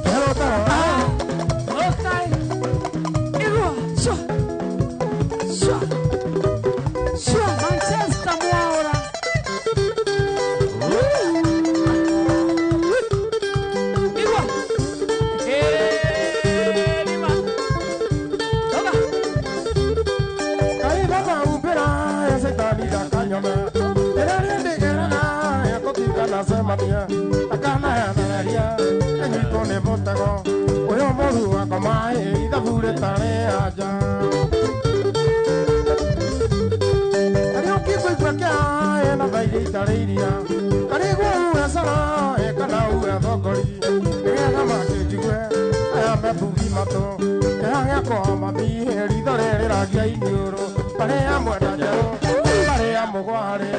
Hello, tara. Okay. Irua. Sure. Manchester Mwaura. Irua. Nima. Toga. Kai baba upera, ese tani da kanyama. Semania, akana ya naria, eniko ne botago, oyo moru akomae, ida fure tare aja. Kari oki koi kwakia, ena baile tareiria, kari gu esara, ekana u edogori, ega make jigwe, aya me bugi mato, ega ngako amami, erida re ragia inioro, pare amwena jaro, pare amogware.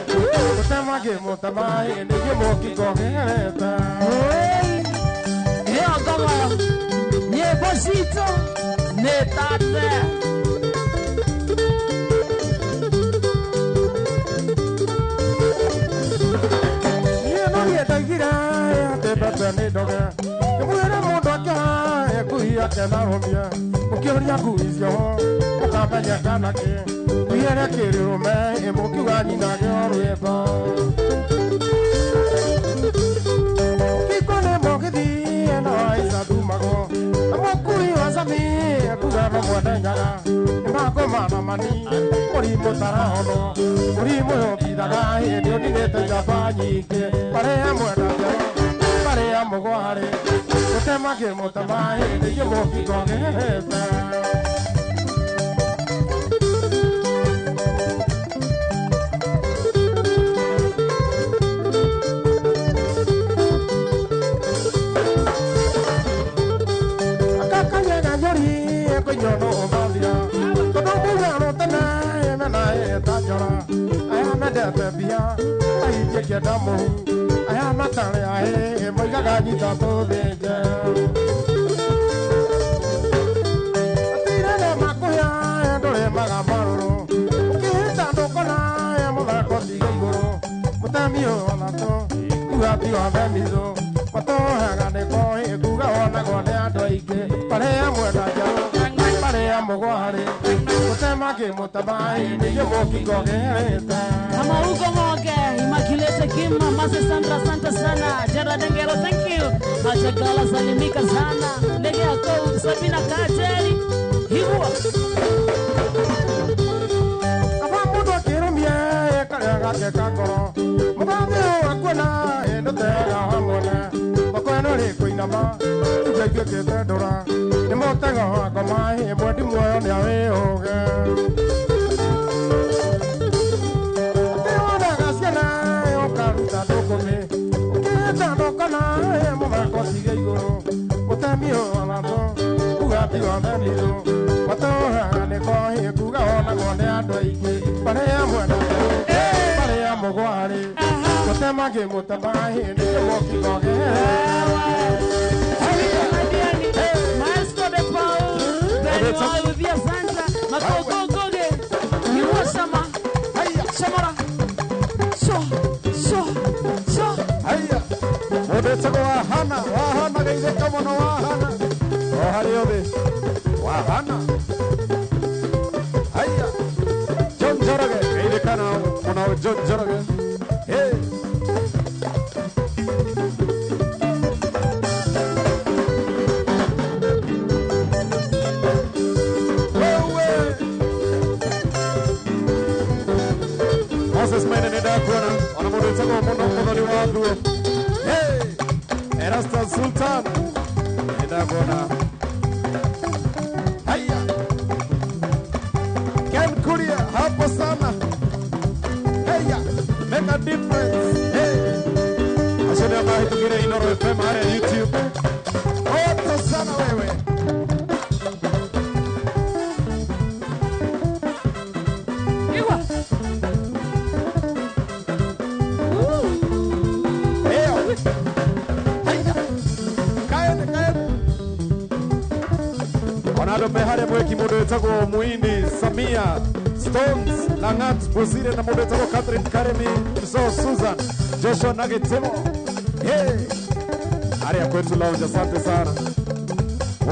Mutamage mutamai nige moki kogereta Eo gogo Nye bosito Ne tate Nye no ye tagira Te pepe ni doge Te muere mundo aka Kuhia te na romia Mukioria kuizio Mukamenya kanake Kuhiere kiri rume Mukiuga nina georuego Kikone mogedi eno aisa dumago Amokuri wasami Kugano mwadengaga Imako mana mani Muri mutara hono Muri muyo bidaga Enyo dinete japanyike Pare ya mwedaga Pare ya mogware Mutemage mutamae Nije moki kogereta Nyono obadia, todo mundo tena, mena etajora, aya medete bia, ayi jeke damo, aya matale aye, moiga gani tato deje. Atire le makoya, dole magamaro, kita dokona, mola kosi goro, mutamio nato, uati wabemizo, pato hagane koi, kuga ona gone adoike, pare amweda jaro. Mogware, mutamage mutabai, nije moki kogereta. Kama uko moge, Immaculate Kim, Mase Sandra Santa Sana, Jara Dengero, thank you. Hachagala Salimika Sana, Nege Ako, Sabina Kajeri, Hiwa. Aba mudo kirumye, kaya ke kakoro. Mugame akwena, endo te hamona. Makweno le kuinama, tujeke ke dora. Nimotego akomai, mwedi moyo ni aweoge. Tewana gasiana, okaruta dokome. Uketa dokana, mumako sige igoro. Mutamio alato, ugati wa memizo. Matoha ne koi, kuga ona gonde adoike. Pare ya mwena, pare ya mogware. Mutamage mutabai, nije moki koge. Santa, Makoko Goge, you want some? Samara, yothe wahana haya John Joroge geithikana muno John Joroge hey Moses Maina nĩndakuona ona mũndũ wĩtagwo mũno mũthoni wa thuo hey Erastus Sultan nĩndakuona haya Ken Kuria hapo sana heya make a difference hey asante ambaye tukire Inoro FM hapa YouTube oto sana wewe Ronaldo Mehare mweki mundu wetagwo Muini Samia Stones Langat Buzire na mundu wetagwo Catherine Karemi Mso Susan Joshua Nagetemo hey aria kwetu lounge asante sana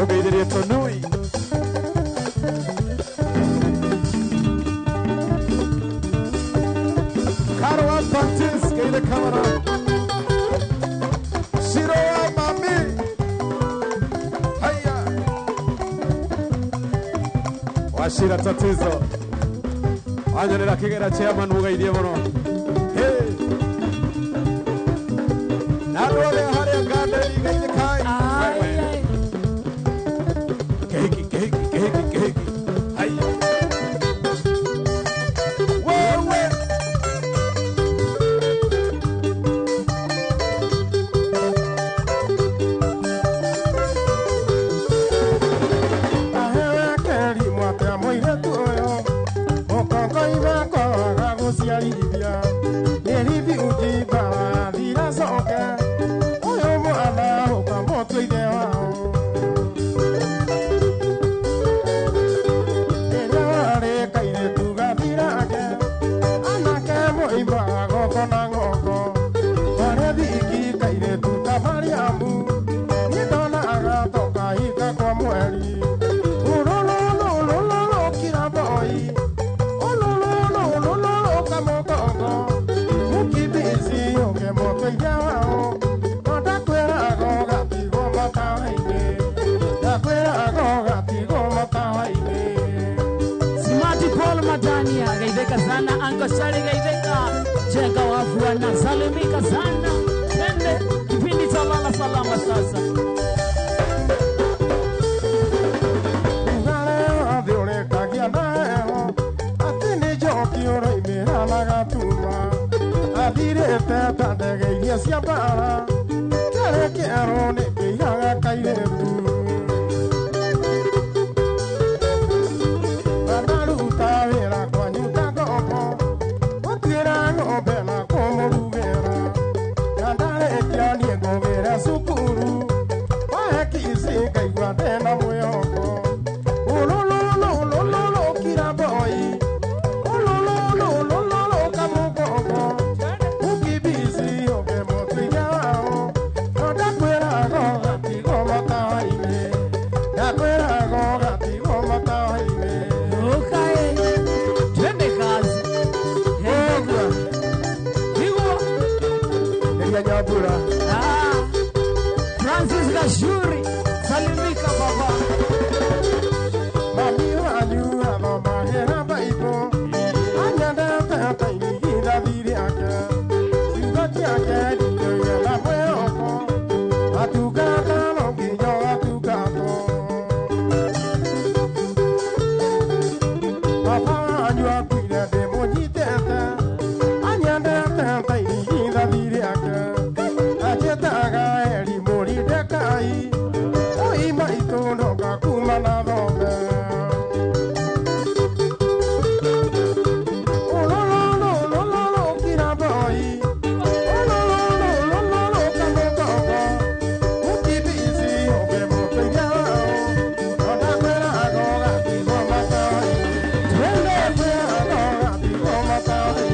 Ogeidhirie Tonui Karo Antantis Geile Kamara Shiro Mami Washira tatizo Anyanira kigera chairman ugaidie muno hey Nadole hare gande igaide kai Keki Hai Wewe Shari gaideka jenga wavua na salimika sana tende kipindi cha lala salama sasa Ngale adore kagia naeo atini joki ora imera lagatuma adire tata ndege cia bara kare kero ne kiaga kaire tu Francis Gashuri salimika baba Mami wanyu alo mahera baibo Anyanda tata inihida dhiri ake Singati ake diyo la mweoko Atukata longinyo atukato Papa wanyu akwile demo jitete Anyanda tata inihida dhiri ake Ajetaga eri mori dekai Oi maito no kakuma na dobe Oh lo lo lo lo lo kira boy Oh lo lo kame koko Uki bisi obe mo peya No da kwera agoga tigo matai Twende kwera agoga tigo matai